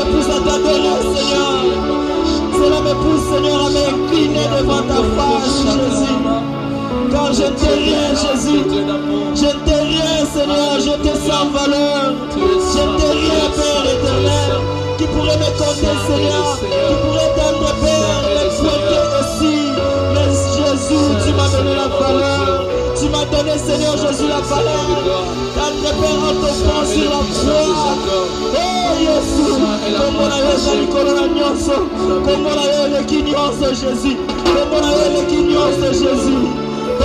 me pousse à t'adorer, Seigneur. Cela me pousse, Seigneur, à m'incliner devant ta face, Jésus. Car je t'ai rien, Jésus. Je t'ai rien, Seigneur. Je te sens valeur. Je t'ai rien, Père éternel. Qui pourrait me compter, Seigneur. Qui pourrait t'être, Père, me pointer aussi. Mais Jésus, tu m'as donné la valeur. Tu m'as donné, Seigneur Jésus, la valeur. D'être, Père, en t'offrant sur la croix. Oh, Jésus. Comme on a eu le corona nyonso. Comme on a eu le kinyonso, Jésus. Comme on a eu le kinyonso, Jésus. Oh,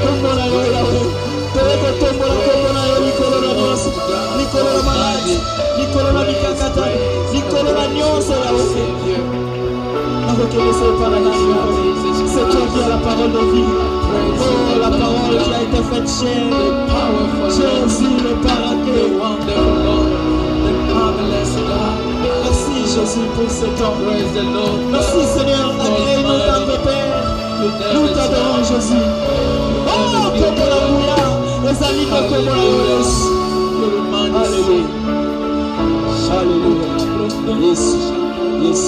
comme on a eu la roue. Comme on a eu le corona nyonso. Le corona malade. Le corona mikakata. Le corona nyonso, la roue. C'est toi qui as la parole de vie. Oh, la parole qui a été faite chair. Jésus le paradis. Merci Jésus pour ce temps. Merci Seigneur, agrée-nous dans tes pères. Nous t'adorons Jésus. Oh, comme la bouilla. Les amis de comme la bouilla. Alléluia. Alléluia. Yes. Yes.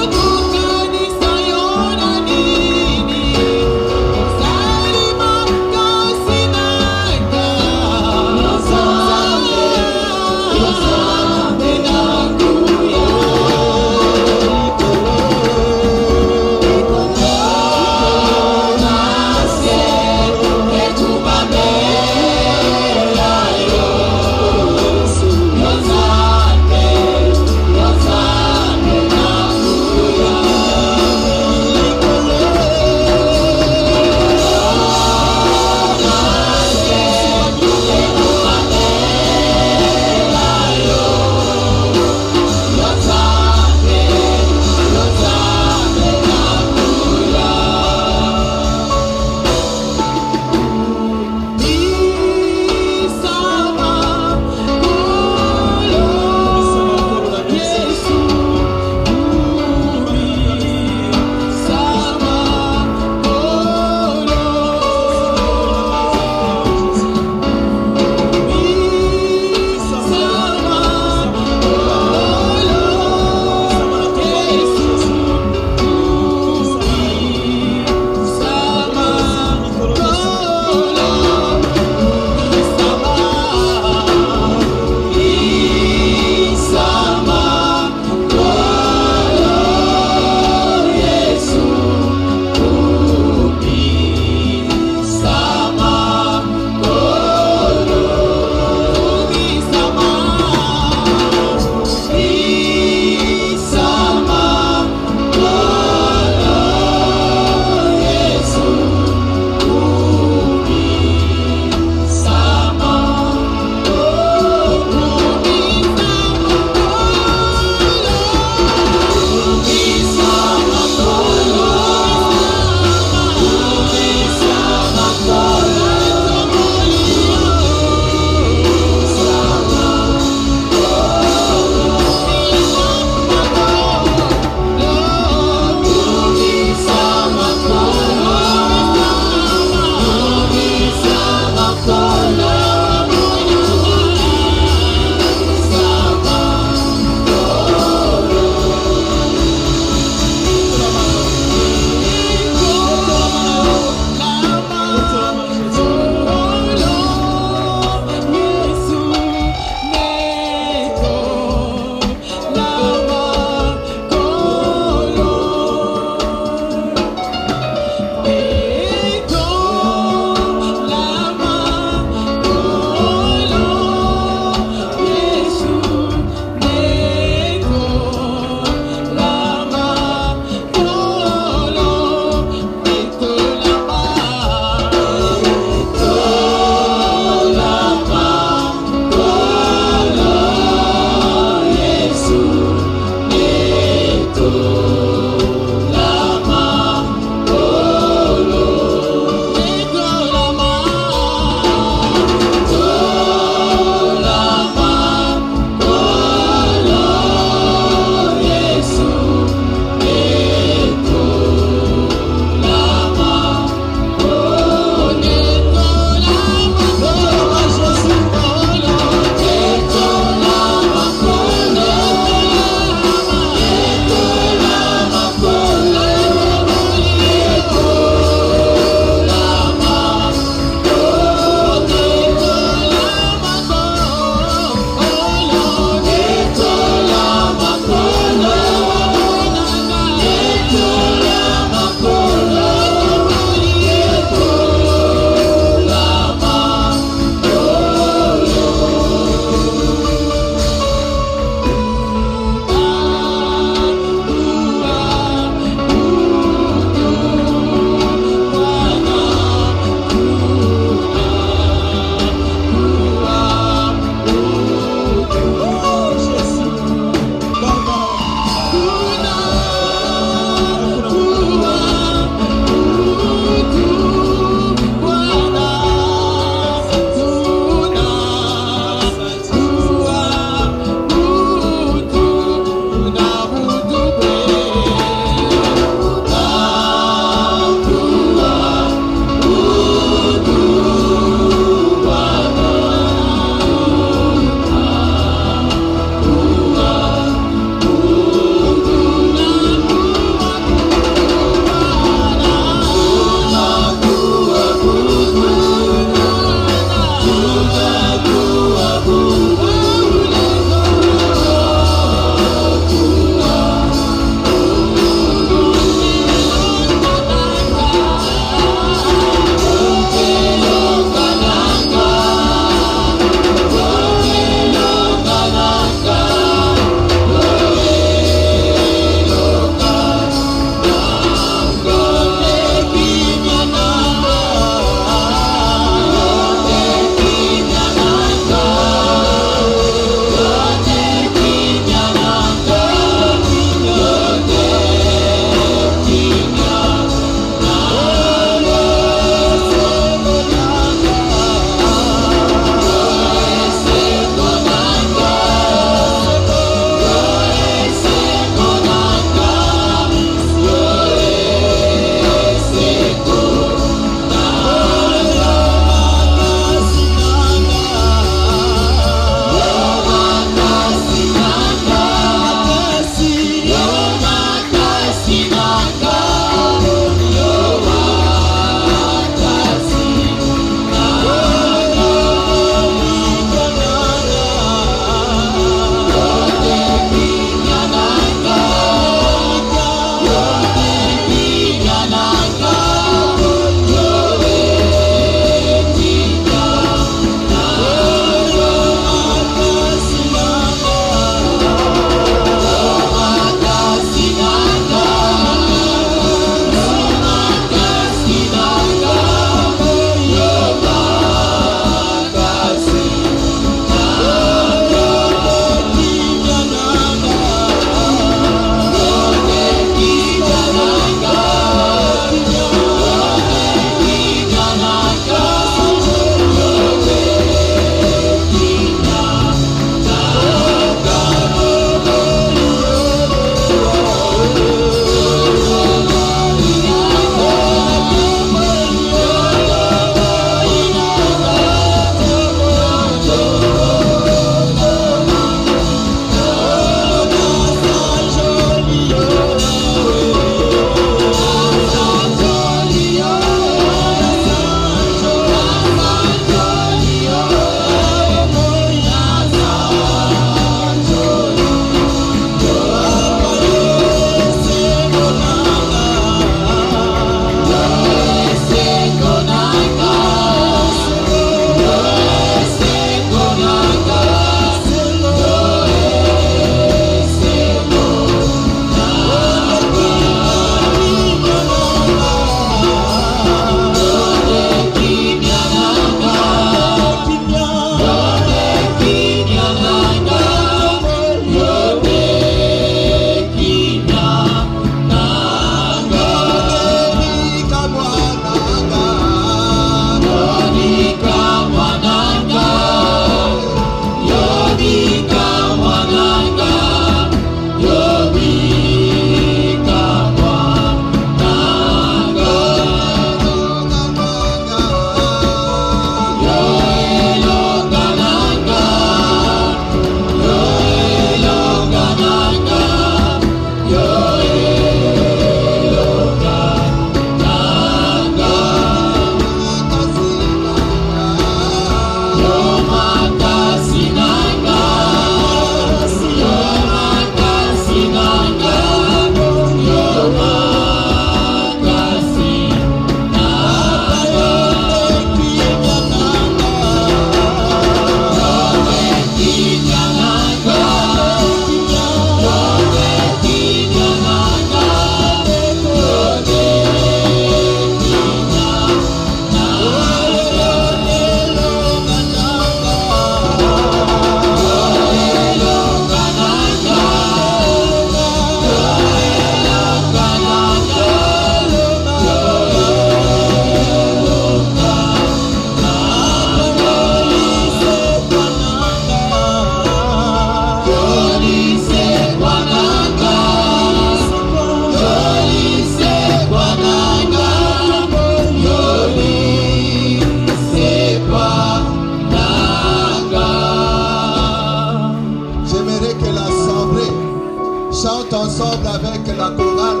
la chorale,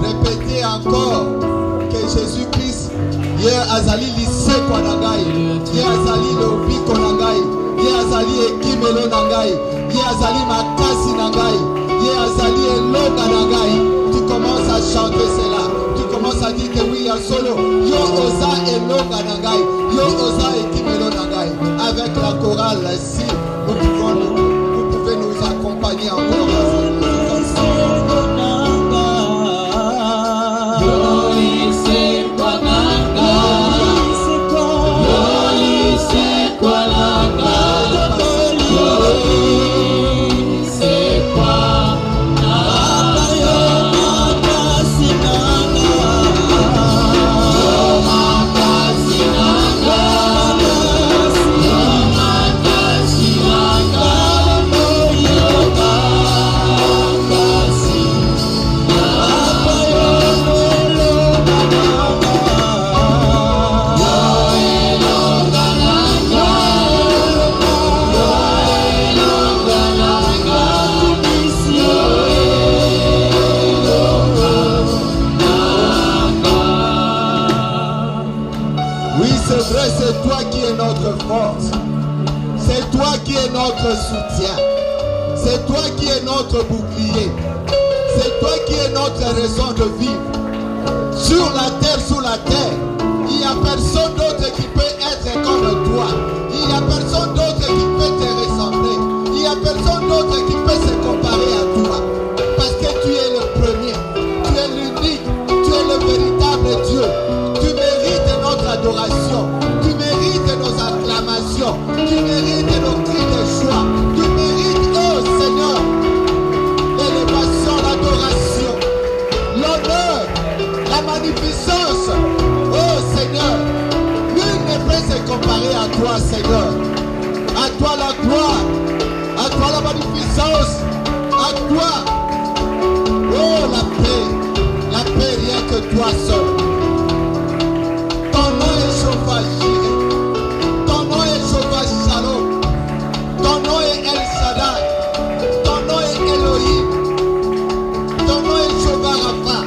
répétez encore que Jésus-Christ, hier azali lycée kwa nangai, hier azali lobi kwa nangai, hier azali ekimelo nangai, hier azali makasi nangai, hier azali elonga nangai. Tu commences à chanter cela. Tu commences à dire que oui, il y a solo. Yo osa elonga nangai, yo osa ekimelo nangai. Avec la chorale, si vous pouvez nous accompagner encore. C'est toi qui es notre soutien. C'est toi qui es notre bouclier. C'est toi qui es notre raison de vivre. Sur la terre, sous la terre, il n'y a personne d'autre qui peut être comme toi. Il n'y a personne d'autre qui peut te ressembler. Il n'y a personne d'autre qui peut se comparer à toi. Parce que tu es le premier. Tu es l'unique. Tu es le véritable Dieu. Tu mérites notre adoration. Tu mérites nos acclamations. Tu mérites nos cris de joie. Tu mérites, oh Seigneur, l'élévation, l'adoration, l'honneur, la magnificence. Oh Seigneur, nul ne peut se comparer à toi, Seigneur. À toi la gloire, à toi la magnificence, à toi, oh la paix rien que toi seul. Ton nom est Jéhovah Jireh. Ton nom est Jéhovah Shalom. Ton nom est El Shaddai. Ton nom est Elohim. Ton nom est Jéhovah Rapha.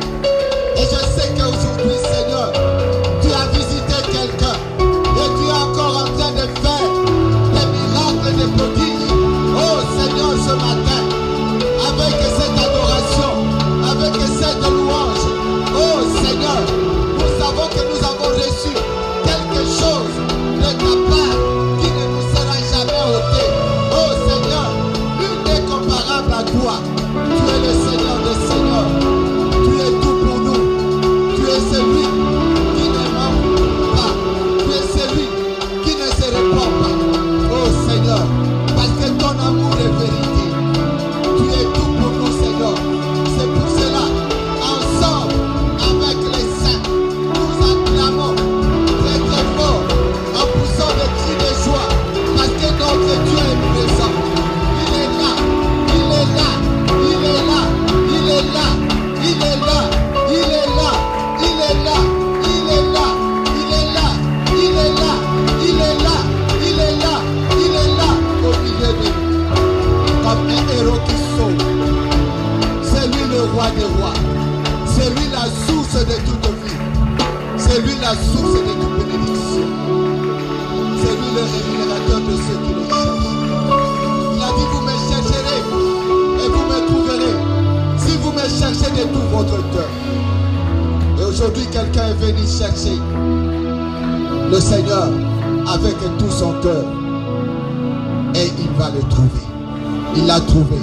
Et je sais qu'aujourd'hui, Seigneur, tu as visité quelqu'un. Et tu es encore en train de faire des miracles, des prodiges. Oh Seigneur, ce matin, avec cette adoration, avec cette louange, oh Seigneur, nous savons que nous avons reçu quelque chose de ta part qui ne nous sera jamais ôté. Oh Seigneur, nul n'est comparable à toi. Tu es le Seigneur des Seigneurs. Tu es tout pour nous. Tu es celui qui ne ment pas. Tu es celui qui ne se répand pas. Oh Seigneur, parce que ton amour est vérité. Tu es tout pour nous, Seigneur. C'est pour cela, ensemble, avec les saints, nous acclamons très très fort, en poussant des cris de joie, parce que notre Dieu est présent. Il est là, il est là, il est là, il est là, il est là, il est là, il est là, il est là, il est là, il est là, il est là, il est là, il est là, au milieu de nous, comme un héros qui sauve. C'est lui le roi des rois. C'est lui la source de toute vie. C'est lui la source de toute bénédiction. C'est lui le rémunérateur de ceux qui le cherchent. Il a dit, vous me chercherez et vous me trouverez si vous me cherchez de tout votre cœur. Et aujourd'hui, quelqu'un est venu chercher le Seigneur avec tout son cœur. Et il va le trouver. Il l'a trouvé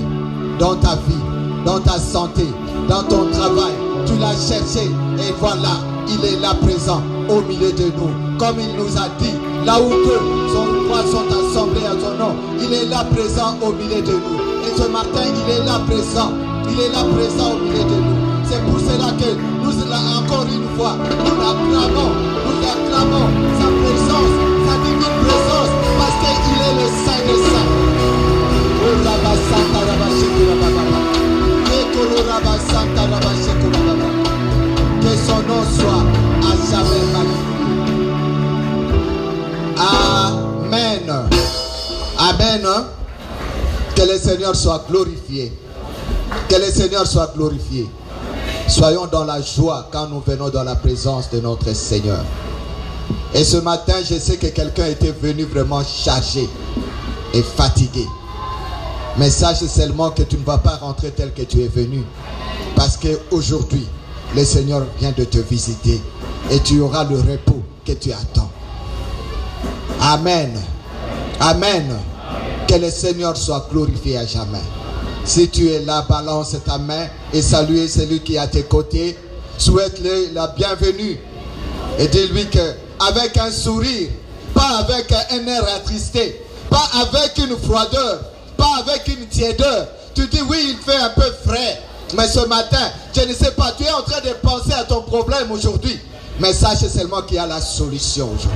dans ta vie, dans ta santé, dans ton travail. Tu l'as cherché et voilà, il est là présent au milieu de nous. Comme il nous a dit, là où deux sont assemblés à son nom, il est là présent au milieu de nous. Et ce matin, il est là présent. Il est là présent au milieu de nous. C'est pour cela que nous, encore une fois, nous l'acclamons sa présence, sa divine présence, parce qu'il est le Saint des Saints. Que son nom soit à jamais magnifié. Amen. Amen. Que le Seigneur soit glorifié. Que le Seigneur soit glorifié. Soyons dans la joie quand nous venons dans la présence de notre Seigneur. Et ce matin, je sais que quelqu'un était venu vraiment chargé et fatigué. Mais sache seulement que tu ne vas pas rentrer tel que tu es venu. Parce qu'aujourd'hui, le Seigneur vient de te visiter et tu auras le repos que tu attends. Amen. Amen. Que le Seigneur soit glorifié à jamais. Si tu es là, balance ta main et salue celui qui est à tes côtés. Souhaite-lui la bienvenue et dis-lui que avec un sourire, pas avec un air attristé, pas avec une froideur, pas avec une tiédeur. Tu dis oui, il fait un peu frais. Mais ce matin, je ne sais pas, tu es en train de penser à ton problème aujourd'hui. Mais sache seulement qu'il y a la solution aujourd'hui.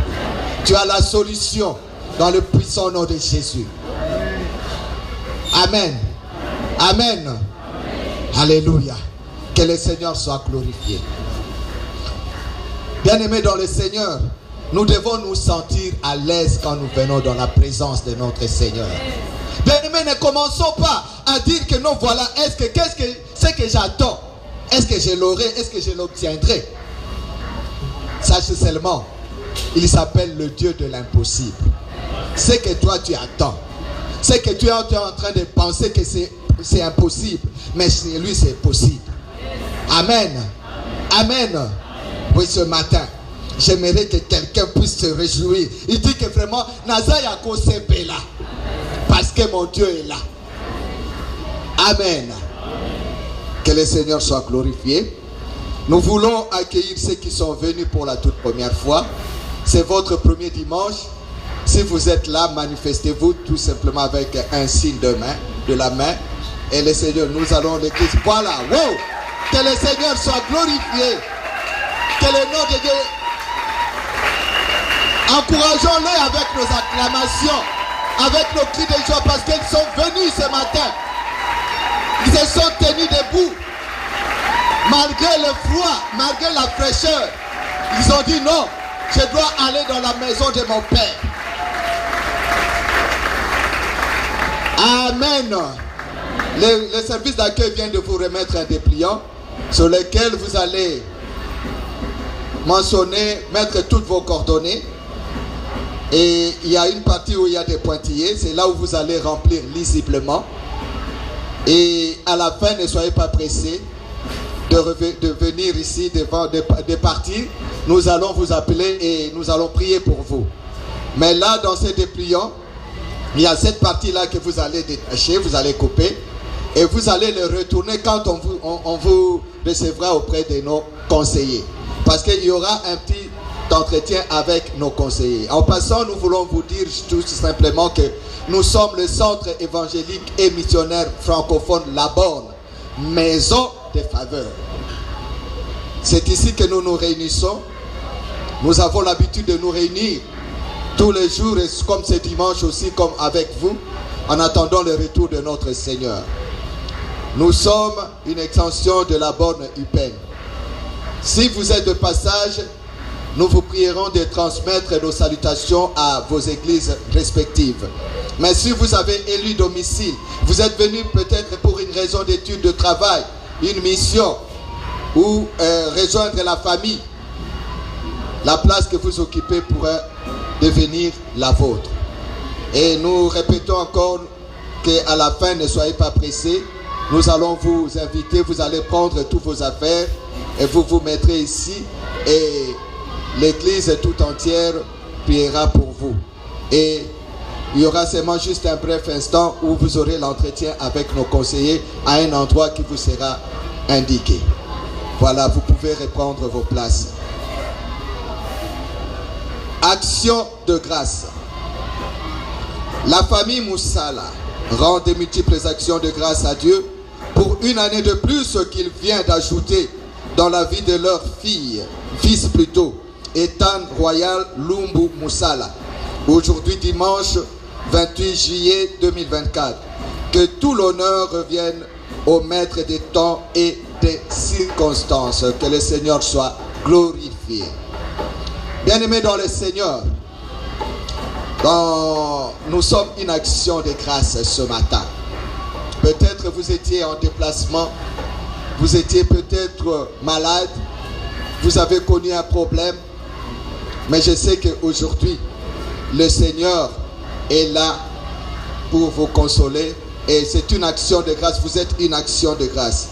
Tu as la solution dans le puissant nom de Jésus. Amen. Amen. Alléluia. Que le Seigneur soit glorifié. Bien-aimés dans le Seigneur, nous devons nous sentir à l'aise quand nous venons dans la présence de notre Seigneur. Bien-aimés, ne commençons pas à dire que non, voilà, c'est que j'attends. Est-ce que je l'aurai? Est-ce que je l'obtiendrai? Sache seulement, il s'appelle le Dieu de l'impossible. C'est que toi tu attends. C'est que tu es en train de penser que c'est impossible. Mais chez lui c'est possible. Amen. Amen. Oui, ce matin, j'aimerais que quelqu'un puisse se réjouir. Il dit que vraiment, Nazaya est là. Parce que mon Dieu est là. Amen. Que le Seigneur soit glorifié. Nous voulons accueillir ceux qui sont venus pour la toute première fois. C'est votre premier dimanche. Si vous êtes là, manifestez-vous tout simplement avec un signe de la main. Et le Seigneur, nous allons l'église. Voilà. Wow. Que le Seigneur soit glorifié. Que le nom de Dieu. Encourageons-les avec nos acclamations, avec nos cris de joie, parce qu'ils sont venus ce matin. Ils se sont tenus debout. Malgré le froid, malgré la fraîcheur, ils ont dit non, je dois aller dans la maison de mon Père. Amen. Le service d'accueil vient de vous remettre un dépliant sur lequel vous allez mentionner, mettre toutes vos coordonnées. Et il y a une partie où il y a des pointillés, c'est là où vous allez remplir lisiblement. Et à la fin, ne soyez pas pressés de venir ici, de partir. Nous allons vous appeler et nous allons prier pour vous. Mais là, dans ces dépliants, il y a cette partie-là que vous allez détacher, vous allez couper. Et vous allez le retourner quand on vous recevra auprès de nos conseillers. Parce qu'il y aura un petit entretien avec nos conseillers. En passant, nous voulons vous dire tout simplement que nous sommes le centre évangélique et missionnaire francophone La Borne, maison de faveur. C'est ici que nous nous réunissons. Nous avons l'habitude de nous réunir tous les jours, et comme ce dimanche aussi, comme avec vous, en attendant le retour de notre Seigneur. Nous sommes une extension de La Borne UPEN. Si vous êtes de passage, nous vous prierons de transmettre nos salutations à vos églises respectives. Mais si vous avez élu domicile, vous êtes venu peut-être pour une raison d'étude, de travail, une mission, ou rejoindre la famille, la place que vous occupez pourrait devenir la vôtre. Et nous répétons encore qu'à la fin, ne soyez pas pressés. Nous allons vous inviter, vous allez prendre toutes vos affaires et vous vous mettrez ici et l'église tout entière priera pour vous. Et il y aura seulement juste un bref instant où vous aurez l'entretien avec nos conseillers à un endroit qui vous sera indiqué. Voilà, vous pouvez reprendre vos places. Action de grâce. La famille Moussala rend de multiples actions de grâce à Dieu pour une année de plus qu'il vient d'ajouter dans la vie de leur fils plutôt, Ethan Royal Lumbu Moussala. Aujourd'hui dimanche 28 juillet 2024. Que tout l'honneur revienne au maître des temps et des circonstances. Que le Seigneur soit glorifié. Bien-aimés dans le Seigneur, nous sommes une action de grâce ce matin. Peut-être vous étiez en déplacement, Vous étiez peut-être malade, vous avez connu un problème, mais je sais qu'aujourd'hui, le Seigneur est là pour vous consoler et c'est une action de grâce. Vous êtes une action de grâce.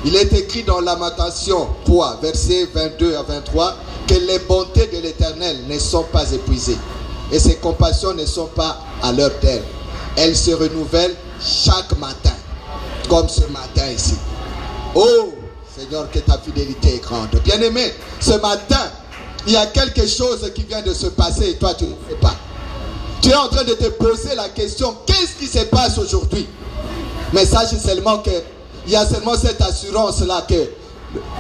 Il est écrit dans Lamentation 3, versets 22 à 23, que les bontés de l'Éternel ne sont pas épuisées et ses compassions ne sont pas à l'heure d'elle. Elles se renouvellent chaque matin, comme ce matin ici. Oh Seigneur, que ta fidélité est grande. Bien-aimé, ce matin, il y a quelque chose qui vient de se passer et toi tu ne sais pas. Tu es en train de te poser la question, qu'est-ce qui se passe aujourd'hui? Mais sache seulement qu'il y a seulement cette assurance-là que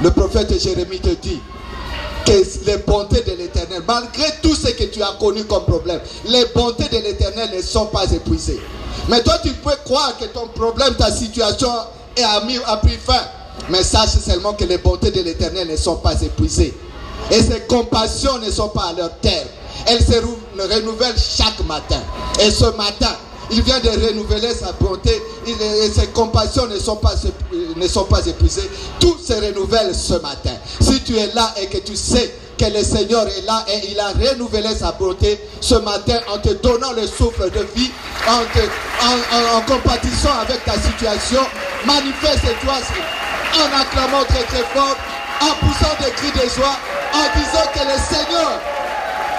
le prophète Jérémie te dit, que les bontés de l'Éternel, malgré tout ce que tu as connu comme problème, les bontés de l'Éternel ne sont pas épuisées. Mais toi tu peux croire que ton problème, ta situation a pris fin. Mais sache seulement que les bontés de l'Éternel ne sont pas épuisées. Et ses compassions ne sont pas à leur terme. Elles se renouvellent chaque matin. Et ce matin, il vient de renouveler sa bonté. Et ses compassions ne sont pas épuisées. Tout se renouvelle ce matin. Si tu es là et que tu sais que le Seigneur est là et il a renouvelé sa bonté ce matin en te donnant le souffle de vie, en compatissant avec ta situation, manifeste-toi en acclamant très très fort, en poussant des cris de joie, en disant que le Seigneur,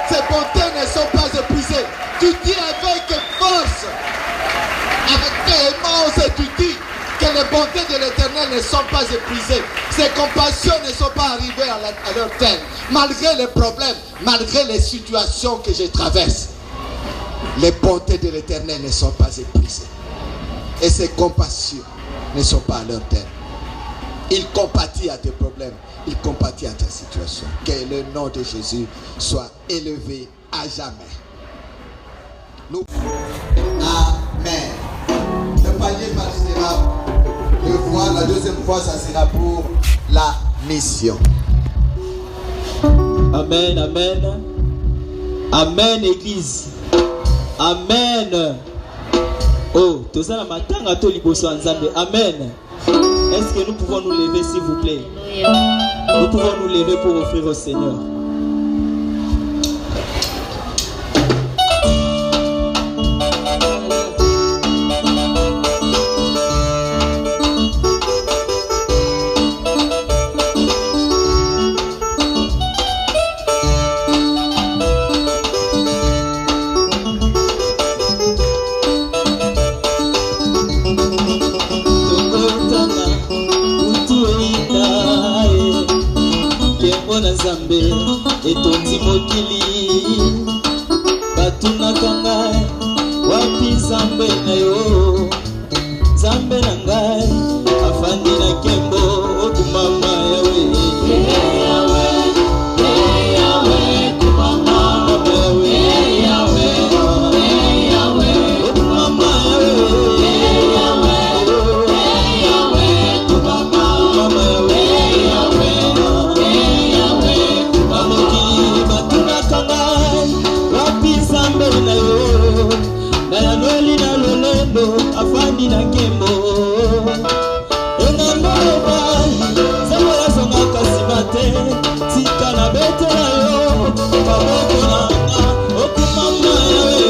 ses bontés ne sont pas épuisées. Tu dis avec force, avec véhémence, tu dis que les bontés de l'Éternel ne sont pas épuisées. Ses compassions ne sont pas arrivées à leur terme. Malgré les problèmes, malgré les situations que je traverse, les bontés de l'Éternel ne sont pas épuisées. Et ses compassions ne sont pas à leur terme. Il compatit à tes problèmes, il compatit à ta situation. Que le nom de Jésus soit élevé à jamais. Amen. Le panier partira deux fois, la deuxième fois ça sera pour la mission. Amen, amen. Amen, Église. Amen. Oh, tout ça la matin à tout liboso nzambe. Amen. Est-ce que nous pouvons nous lever, s'il vous plaît? Nous pouvons nous lever pour offrir au Seigneur. Etondi mokili batunaka ngai wapi nzambe na yo, nzambe na ngai afandi na nkembo okumama yawe yawe yawe kumama yawe yawe yawe okumama yawe yawe yawe kumama yawe yawe afandi na nkembo enamboba zamoya songa kasimate tika na bete na yo maboko nanga okumama yawe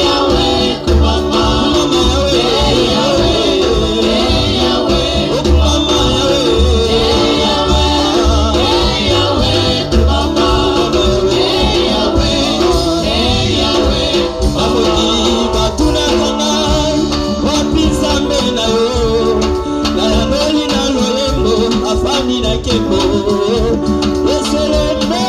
yawe kumama yawe yawe yawe okumama yawe yawe kumama yawe yawe yawe amoki batuna kanga wapi nzambe na yo na yameli na lolembo afani na kembo eseleme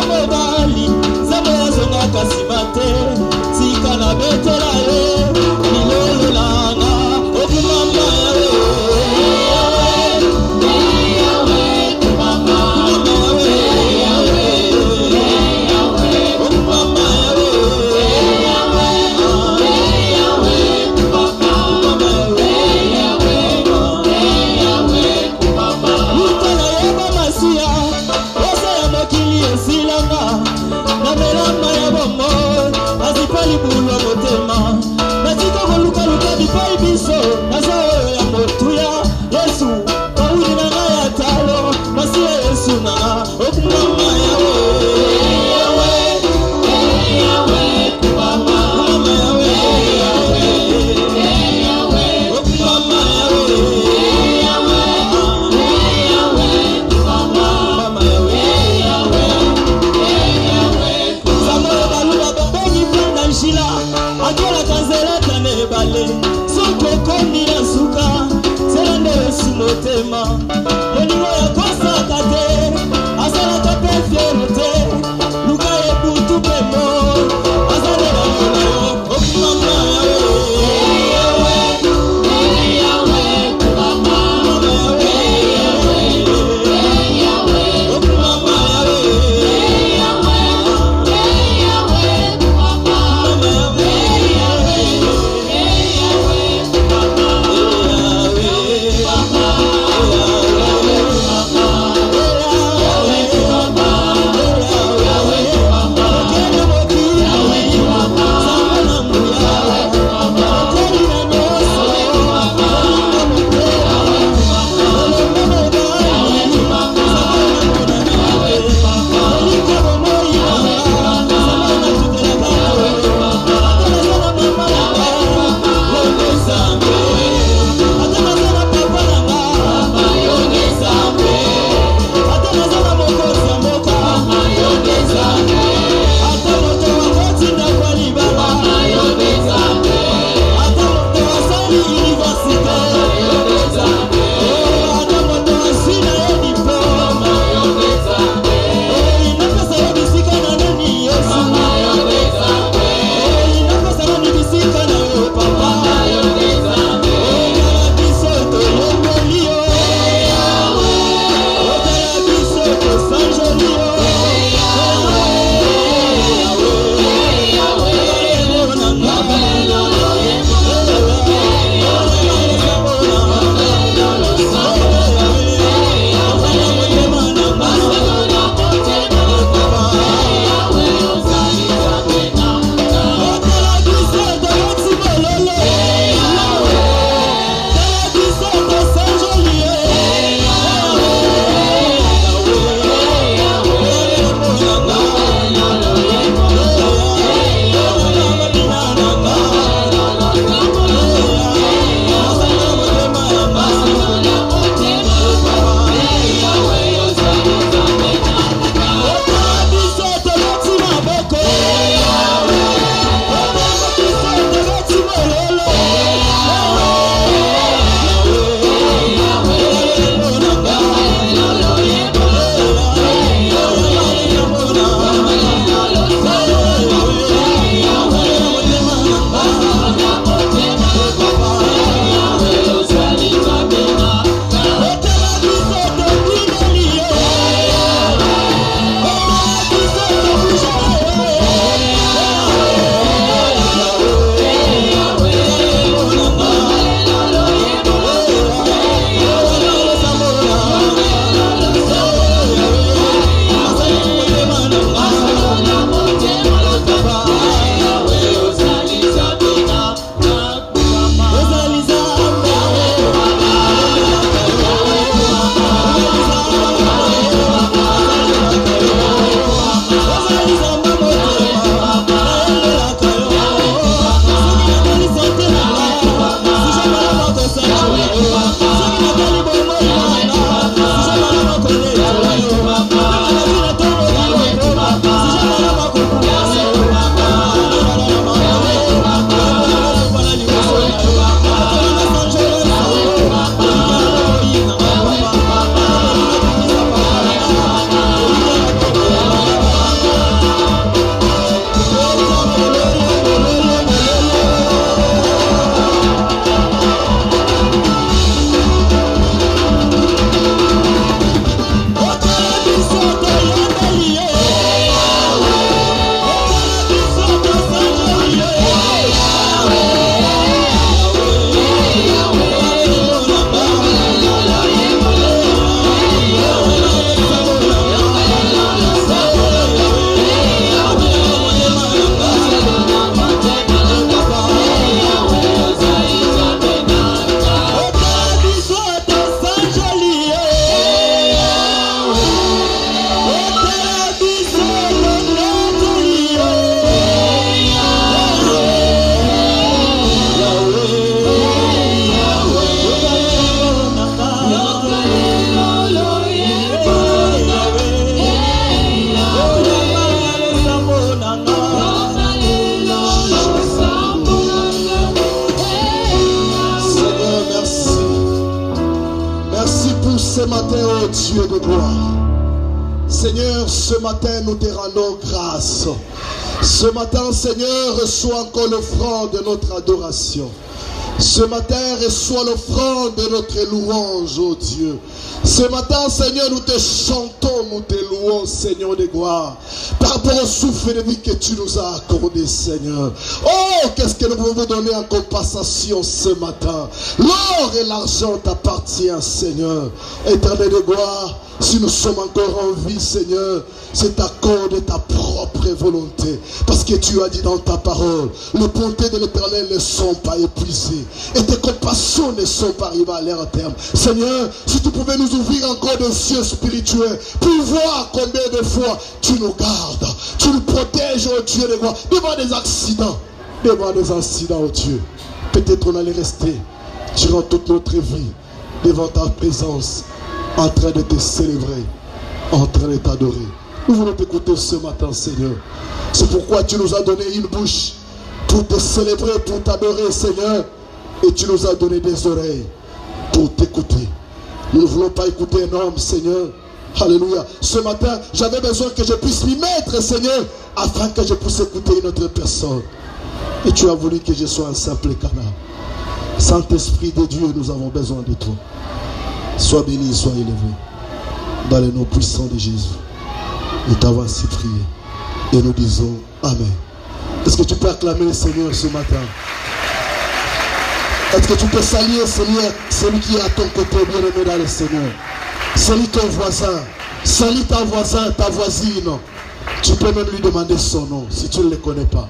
mibale soki okomi na suka nzela nde esi motema moningo ya kosaka te azalaka mpe fiere te luka ebutu mpe mo azalela mona yo okumama matin, oh Dieu de gloire. Seigneur, ce matin, nous te rendons grâce. Ce matin, Seigneur, reçois encore l'offrande de notre adoration. Ce matin, reçois l'offrande de notre louange, oh Dieu. Ce matin, Seigneur, nous te chantons, nous te louons, Seigneur de gloire, par rapport au souffle de vie que tu nous as accordé, Seigneur. Oh, qu'est-ce que nous pouvons vous donner en compensation ce matin? L'or et l'argent t'appartiennent, Seigneur. Éternel de gloire, si nous sommes encore en vie, Seigneur, c'est à cause de ta propre volonté. Parce que tu as dit dans ta parole, les bontés de l'Éternel ne sont pas épuisées. Et tes compassions ne sont pas arrivées à leur terme. Seigneur, si tu pouvais nous ouvrir encore des yeux spirituels pour voir combien de fois tu nous gardes, tu nous protèges, oh Dieu de gloire, devant des accidents, oh Dieu. Peut-être on allait rester durant toute notre vie devant ta présence, en train de te célébrer, en train de t'adorer. Nous voulons t'écouter ce matin, Seigneur. C'est pourquoi tu nous as donné une bouche pour te célébrer, pour t'adorer, Seigneur. Et tu nous as donné des oreilles pour t'écouter. Nous ne voulons pas écouter un homme, Seigneur. Alléluia. Ce matin, j'avais besoin que je puisse m'y mettre, Seigneur, afin que je puisse écouter une autre personne. Et tu as voulu que je sois un simple canard. Saint-Esprit de Dieu, nous avons besoin de toi. Sois béni, sois élevé. Dans le nom puissant de Jésus. Nous t'avons ainsi prié. Et nous disons Amen. Est-ce que tu peux acclamer le Seigneur ce matin? Est-ce que tu peux saluer celui qui est à ton côté, bien-aimé dans le Seigneur? Salue ton voisin. Salue ta voisin, ta voisine. Tu peux même lui demander son nom si tu ne le connais pas.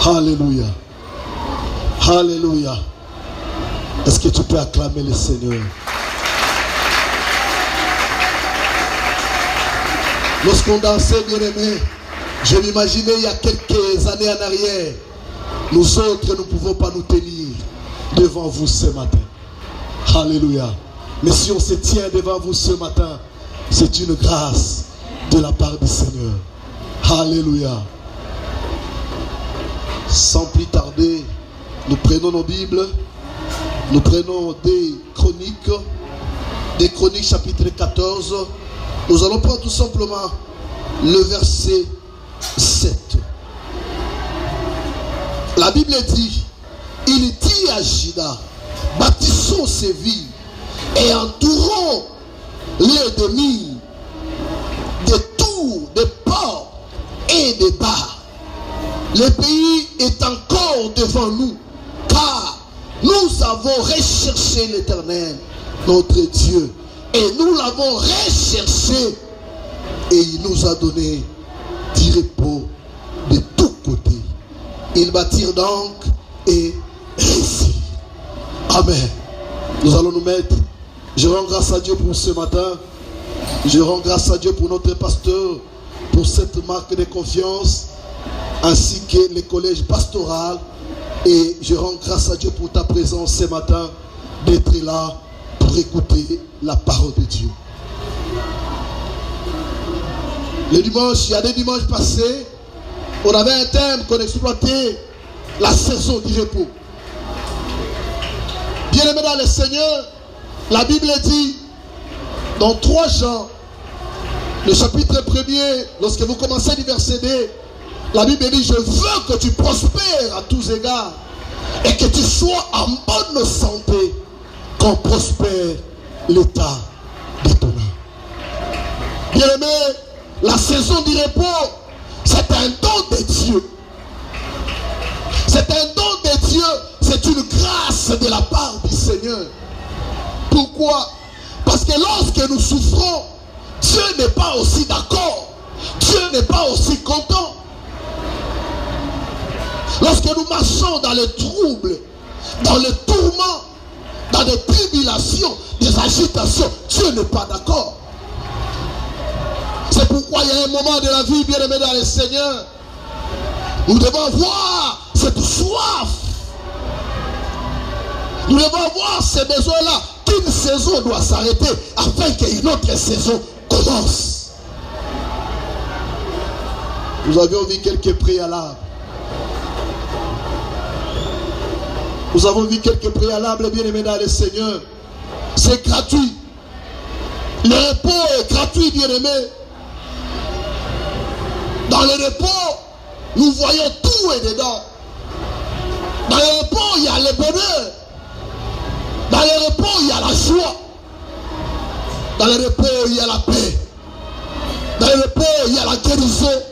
Alléluia. Alléluia. Est-ce que tu peux acclamer le Seigneur? Lorsqu'on dansait, bien-aimé, je m'imaginais il y a quelques années en arrière, nous autres ne pouvons pas nous tenir devant vous ce matin. Alléluia. Mais si on se tient devant vous ce matin, c'est une grâce de la part du Seigneur. Alléluia. Sans plus tarder, nous prenons nos Bibles, nous prenons des Chroniques chapitre 14. Nous allons prendre tout simplement le verset 7. La Bible dit, il dit à Juda, bâtissons ces villes et entourons les demi des tours, des ports et des barres. Le pays est encore devant nous, car nous avons recherché l'Éternel, notre Dieu. Et nous l'avons recherché et il nous a donné du repos de tous côtés. Ils bâtirent donc et réussirent. Amen. Nous allons nous mettre. Je rends grâce à Dieu pour ce matin. Je rends grâce à Dieu pour notre pasteur, pour cette marque de confiance, ainsi que les collèges pastoraux. Et je rends grâce à Dieu pour ta présence ce matin, d'être là pour écouter la parole de Dieu. Le dimanche, il y a des dimanches passés, on avait un thème qu'on exploitait, la saison du repos. Bien-aimés dans le Seigneur, la Bible dit, dans 3 Jean, le chapitre 1er, lorsque vous commencez du verset 2, la Bible dit, je veux que tu prospères à tous égards et que tu sois en bonne santé, qu'on prospère l'état de ton âme. Bien-aimé, la saison du repos, c'est un don de Dieu. C'est un don de Dieu, c'est une grâce de la part du Seigneur. Pourquoi? Parce que lorsque nous souffrons, Dieu n'est pas aussi d'accord. Dieu n'est pas aussi content. Lorsque nous marchons dans le trouble, dans le tourment, dans des tribulations, des agitations, Dieu n'est pas d'accord. C'est pourquoi il y a un moment de la vie, bien aimé dans le Seigneur, nous devons avoir cette soif. Nous devons avoir ces besoins-là, qu'une saison doit s'arrêter afin qu'une autre saison commence. Nous avions vu quelques préalables. Nous avons vu quelques préalables, bien aimés dans le Seigneur. C'est gratuit. Le repos est gratuit, bien-aimé. Dans le repos, nous voyons tout est dedans. Dans le repos, il y a le bonheur. Dans le repos, il y a la joie. Dans le repos, il y a la paix. Dans le repos, il y a la guérison.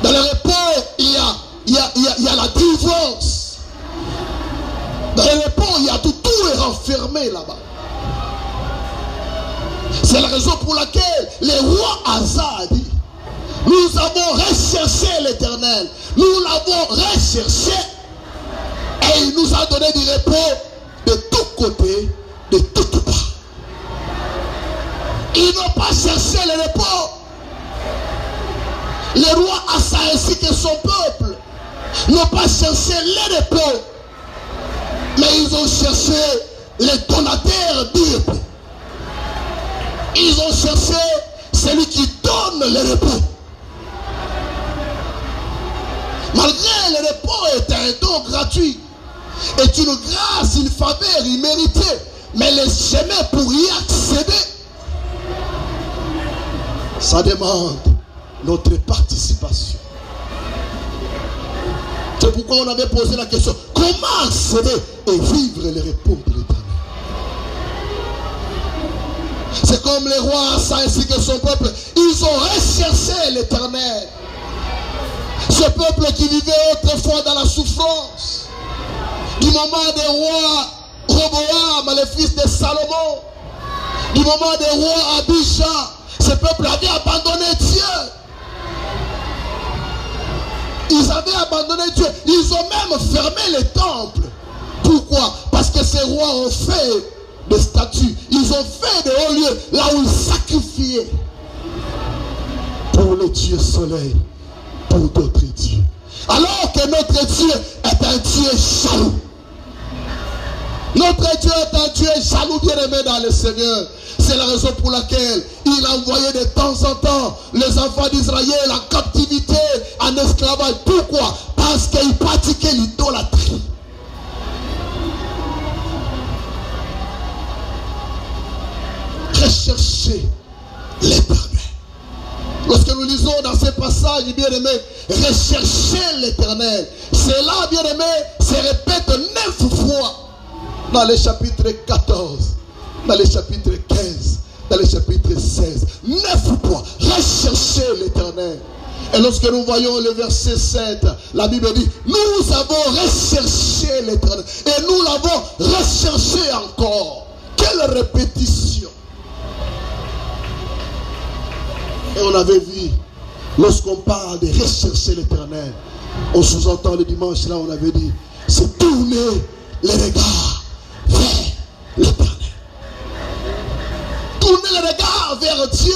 Dans le repos, il y a la délivrance. Dans le repos, il y a tout est renfermé là-bas. C'est la raison pour laquelle le roi Asa a dit, nous avons recherché l'Éternel. Nous l'avons recherché. Et il nous a donné du repos de tous côtés, de toutes parts. Ils n'ont pas cherché le repos. Le roi Asa ainsi que son peuple n'ont pas cherché le repos. Mais ils ont cherché les donateurs du repos. Ils ont cherché celui qui donne le repos. Malgré le repos est un don gratuit, est une grâce, une faveur imméritée, mais le chemin pour y accéder, ça demande notre participation. C'est pourquoi on avait posé la question, comment accéder et vivre le repos de l'Éternel? C'est comme les rois Asa ainsi que son peuple, ils ont recherché l'Éternel. Ce peuple qui vivait autrefois dans la souffrance, du moment des rois Roboam, le fils de Salomon, du moment des rois Abisha, ce peuple avait abandonné Dieu. Ils avaient abandonné Dieu. Ils ont même fermé les temples. Pourquoi? Parce que ces rois ont fait des statues. Ils ont fait des hauts lieux là où ils sacrifiaient pour le Dieu soleil, pour d'autres dieux. Alors que notre Dieu est un Dieu jaloux. Notre Dieu est un Dieu jaloux, bien-aimé dans le Seigneur. C'est la raison pour laquelle il a envoyé de temps en temps les enfants d'Israël en captivité, en esclavage. Pourquoi? Parce qu'ils pratiquaient l'idolâtrie. Recherchez l'Éternel. Lorsque nous lisons dans ces passages, bien-aimés, recherchez l'Éternel. Cela, bien-aimé, se répète 9 fois dans les chapitres 14, dans les chapitres 15, dans les chapitres 16. 9 fois, recherchez l'Éternel. Et lorsque nous voyons le verset 7, la Bible dit, nous avons recherché l'Éternel. Et nous l'avons recherché encore. Quelle répétition! Et on avait vu, lorsqu'on parle de rechercher l'Éternel, on sous-entend le dimanche là, on avait dit, c'est tourner les regards vers l'Éternel. Tourner les regards vers Dieu.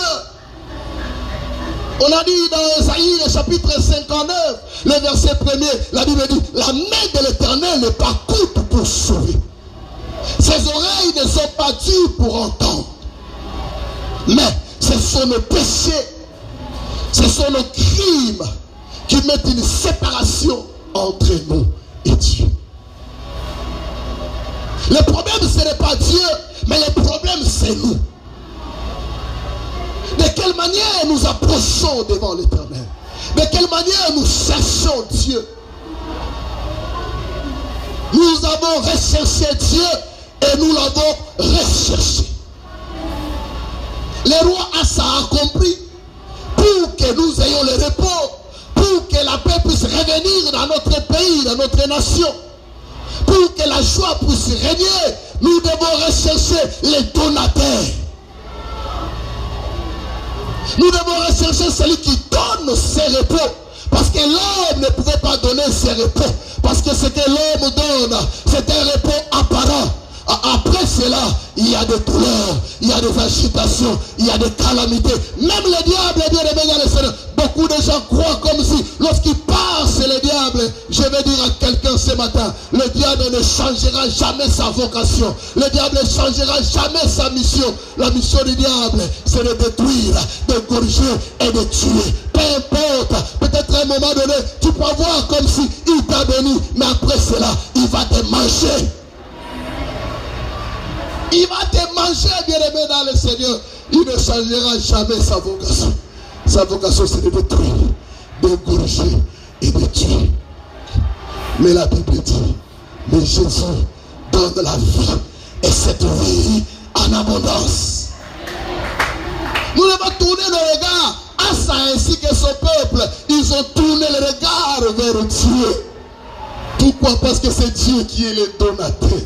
On a dit dans Isaïe, le chapitre 59, le verset 1er, la Bible dit, la main de l'Éternel n'est pas courte pour sauver. Ses oreilles ne sont pas dures pour entendre. Mais ce sont nos péchés, ce sont nos crimes qui mettent une séparation entre nous et Dieu. Le problème, ce n'est pas Dieu, mais le problème, c'est nous. De quelle manière nous approchons devant l'Éternel? De quelle manière nous cherchons Dieu? Nous avons recherché Dieu et nous l'avons recherché. Le roi Asa a compris, pour que nous ayons le repos, pour que la paix puisse revenir dans notre pays, dans notre nation, pour que la joie puisse régner, nous devons rechercher les donateurs. Nous devons rechercher celui qui donne ses repos. Parce que l'homme ne pouvait pas donner ses repos. Parce que ce que l'homme donne, c'est un repos apparent. Après cela, il y a des douleurs, il y a des agitations, il y a des calamités. Même le diable est bien aimé dans le Seigneur. Beaucoup de gens croient comme si, lorsqu'il passe le diable, je vais dire à quelqu'un ce matin, le diable ne changera jamais sa vocation. Le diable ne changera jamais sa mission. La mission du diable, c'est de détruire, d'égorger et de tuer. Peu importe, peut-être à un moment donné, tu peux voir comme si il t'a béni, mais après cela, il va te manger. Il va te manger, bien-aimé dans le Seigneur. il ne changera jamais sa vocation. Sa vocation, c'est de détruire, d'égorger et de tuer. Mais la Bible dit, mais Jésus donne la vie, et cette vie en abondance. Nous devons tourner le regard. Asa ainsi que son peuple, ils ont tourné le regard vers Dieu. Pourquoi? Parce que c'est Dieu qui est le donateur.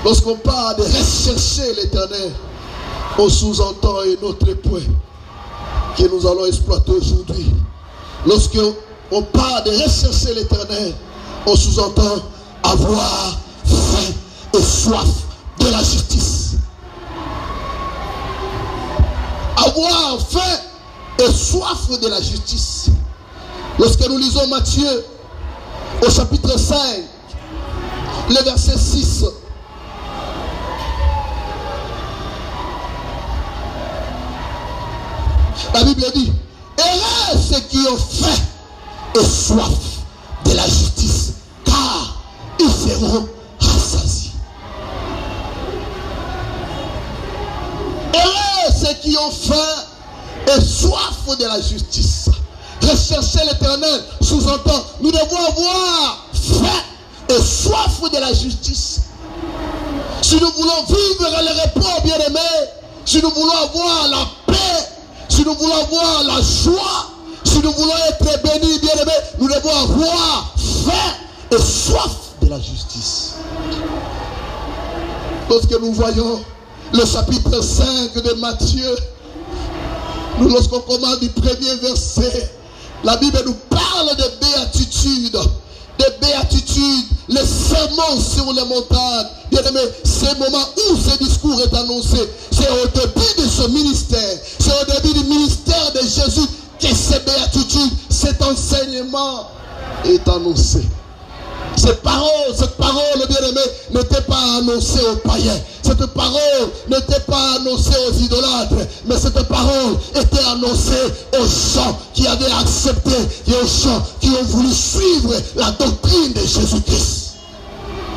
Lorsqu'on parle de rechercher l'Éternel, on sous-entend un autre point que nous allons exploiter aujourd'hui. Lorsqu'on parle de rechercher l'Éternel, on sous-entend avoir faim et soif de la justice. Avoir faim et soif de la justice. Lorsque nous lisons Matthieu au chapitre 5, le verset 6, la Bible dit, heureux ceux qui ont faim et soif de la justice, car ils seront rassasiés. Heureux ceux qui ont faim et soif de la justice. Rechercher l'Éternel sous-entend, nous devons avoir faim et soif de la justice. Si nous voulons vivre le repos, bien-aimés, si nous voulons avoir la paix, si nous voulons avoir la joie, si nous voulons être bénis, bien-aimés, nous devons avoir faim et soif de la justice. Lorsque nous voyons le chapitre 5 de Matthieu, lorsqu'on commence du premier verset, la Bible nous parle de béatitude, le sermon sur les montagnes. Bien-aimés, c'est le moment où ce discours est annoncé. C'est au début de ce ministère, c'est au début du ministère de Jésus que ces béatitudes, cet enseignement est annoncé. Cette parole, bien-aimé, n'était pas annoncée aux païens. Cette parole n'était pas annoncée aux idolâtres. Mais cette parole était annoncée aux gens qui avaient accepté et aux gens qui ont voulu suivre la doctrine de Jésus-Christ.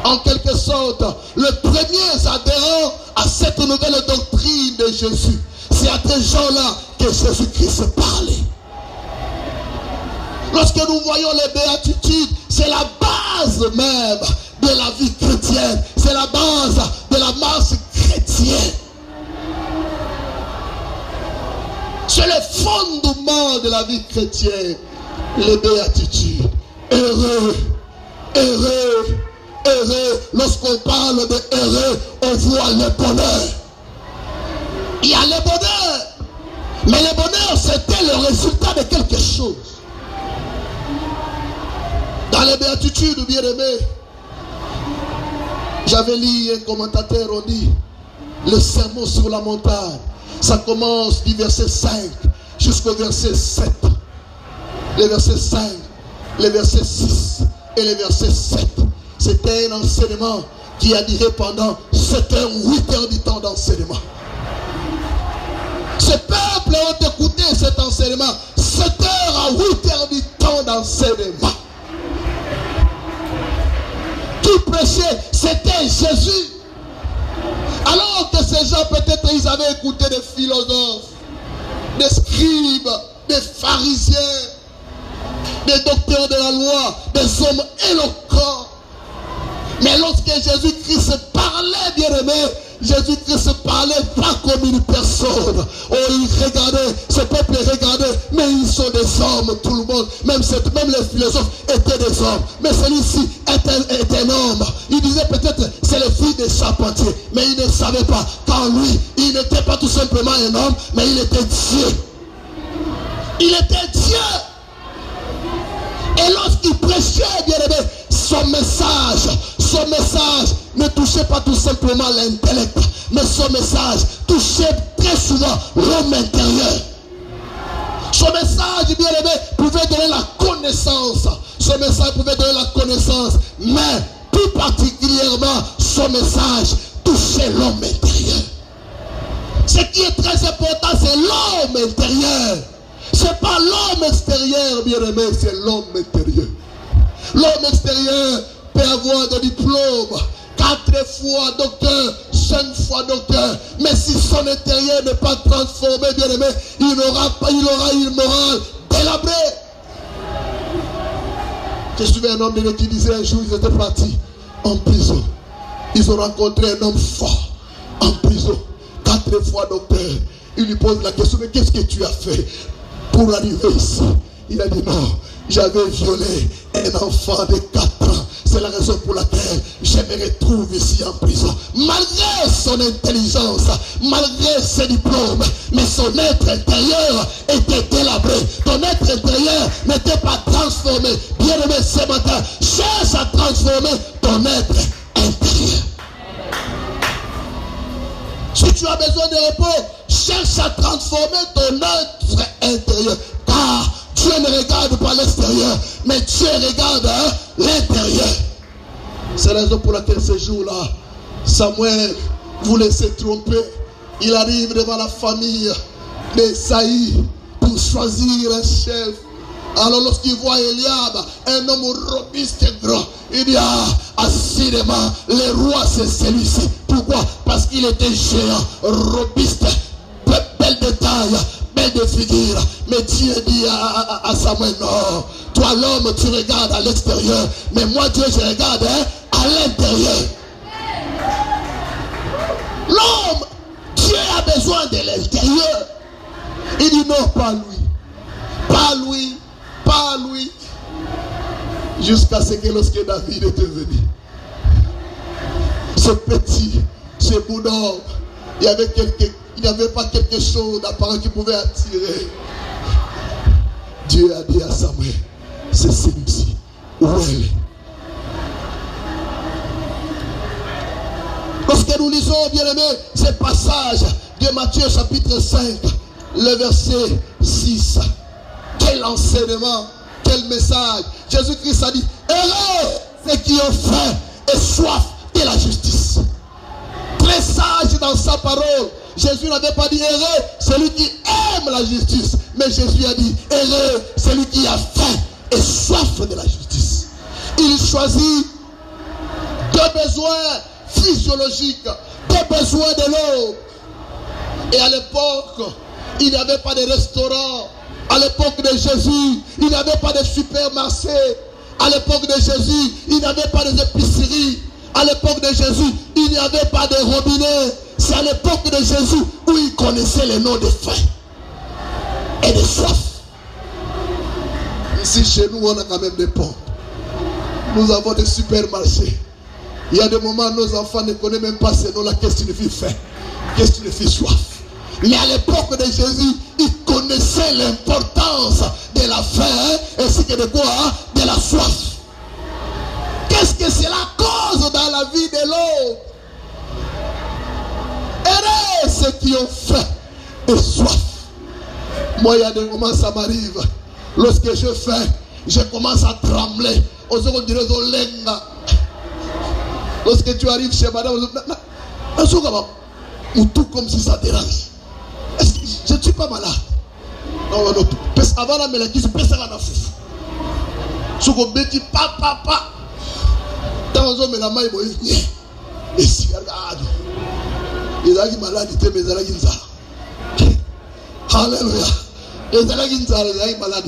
En quelque sorte, les premiers adhérents à cette nouvelle doctrine de Jésus, c'est à ces gens-là que Jésus-Christ parlait. Lorsque nous voyons les béatitudes, c'est la base même de la vie chrétienne. C'est la base de la marche chrétienne. C'est le fondement de la vie chrétienne. Les béatitudes. Heureux, heureux, heureux. Lorsqu'on parle de heureux, on voit le bonheur. Il y a le bonheur. Mais le bonheur, c'était le résultat de quelque chose. Dans les béatitudes, bien-aimés, j'avais lu un commentateur, on dit, le sermon sur la montagne, ça commence du verset 5 jusqu'au verset 7. Le verset 5, le verset 6 et le verset 7. C'était un enseignement qui a duré pendant 7 heures, 8 heures du temps d'enseignement. Ce peuple ont écouté cet enseignement, 7 heures à 8 heures du temps d'enseignement. Qui prêchait, c'était Jésus. Alors que ces gens, peut-être, ils avaient écouté des philosophes, des scribes, des pharisiens, des docteurs de la loi, des hommes éloquents. Mais lorsque Jésus-Christ parlait, bien-aimé, Jésus-Christ parlait pas comme une personne. Oh, il regardait, ce peuple regardait, mais ils sont des hommes, tout le monde. Même les philosophes étaient des hommes. Mais celui-ci est un homme. Il disait peut-être, c'est le fils des charpentiers. Mais il ne savait pas qu'en lui, il n'était pas tout simplement un homme, mais il était Dieu. Il était Dieu. Et lorsqu'il prêchait, bien-aimé, son message ne touchait pas tout simplement l'intellect, mais son message touchait très souvent l'homme intérieur. Son message, bien-aimé, pouvait donner la connaissance. Son message pouvait donner la connaissance, mais plus particulièrement, son message touchait l'homme intérieur. Ce qui est très important, c'est l'homme intérieur. Ce n'est pas l'homme extérieur, bien-aimé, c'est l'homme intérieur. L'homme extérieur peut avoir des diplômes, 4 fois docteur, 5 fois docteur, mais si son intérieur n'est pas transformé, bien aimé, il aura une morale délabrée. Je suis un homme qui disait un jour, ils étaient partis en prison. Ils ont rencontré un homme fort en prison. 4 fois docteur. Il lui pose la question, mais qu'est-ce que tu as fait pour arriver ici? Il a dit non, j'avais violé un enfant de 4 ans. C'est la raison pour laquelle je me retrouve ici en prison. Malgré son intelligence, malgré ses diplômes, mais son être intérieur était délabré. Ton être intérieur n'était pas transformé. Bien-aimé, ce matin, cherche à transformer ton être intérieur. Si tu as besoin de repos, cherche à transformer ton être intérieur. Car Dieu ne regarde pas l'extérieur, mais Dieu regarde l'intérieur. C'est la raison pour laquelle ce jour-là, Samuel voulait se tromper. Il arrive devant la famille d'Esaïe pour choisir un chef. Alors lorsqu'il voit Eliab, un homme robuste et grand, il dit, assurément, le roi c'est celui-ci. Pourquoi? Parce qu'il était géant, robuste, belle de taille, belle de figure. Mais Dieu dit à Samuel, non, toi l'homme tu regardes à l'extérieur, mais moi Dieu je regarde à l'intérieur. L'homme, Dieu a besoin de l'intérieur. Il dit non, pas lui, pas lui, pas lui. Jusqu'à ce que lorsque David était venu, ce petit, ce boudon, il n'y avait pas quelque chose d'apparent qui pouvait attirer. Dieu a dit à Samuel, c'est celui-ci. Où elle est? Lorsque nous lisons, bien aimé, ce passage de Matthieu chapitre 5, le verset 6, quel enseignement, quel message. Jésus-Christ a dit, heureux ceux qui ont faim et soif de la justice. Très sage dans sa parole. Jésus n'avait pas dit heureux celui qui aime la justice, mais Jésus a dit heureux celui qui a faim et soif de la justice. Il choisit 2 besoins physiologiques, 2 besoins de l'eau. Et à l'époque, il n'y avait pas de restaurant. À l'époque de Jésus, il n'y avait pas de supermarché. À l'époque de Jésus, il n'y avait pas d'épicerie. À l'époque de Jésus, il n'y avait pas de robinet. C'est à l'époque de Jésus où il connaissait les noms de faim et de soif. Ici, chez nous, on a quand même des pompes. Nous avons des supermarchés. Il y a des moments où nos enfants ne connaissent même pas ces noms-là. Qu'est-ce que signifie faim? Qu'est-ce que signifie soif? Mais à l'époque de Jésus, ils connaissaient l'importance de la faim ainsi que de quoi? De la soif. Qu'est-ce que c'est la cause dans la vie de l'homme? Heureux ceux qui ont faim et soif. Moi, il y a des moments, ça m'arrive. Lorsque je faim, je commence à trembler. On dirait lorsque tu arrives chez madame, ou tout comme si ça dérange. Est-ce que je ne suis pas malade? Non, non, avant la maladie, je peux faire un affaire. Je suis papa. Dans un la main, et si regarde, ils ont malade, mais ils ont alléluia. Ils ont malade.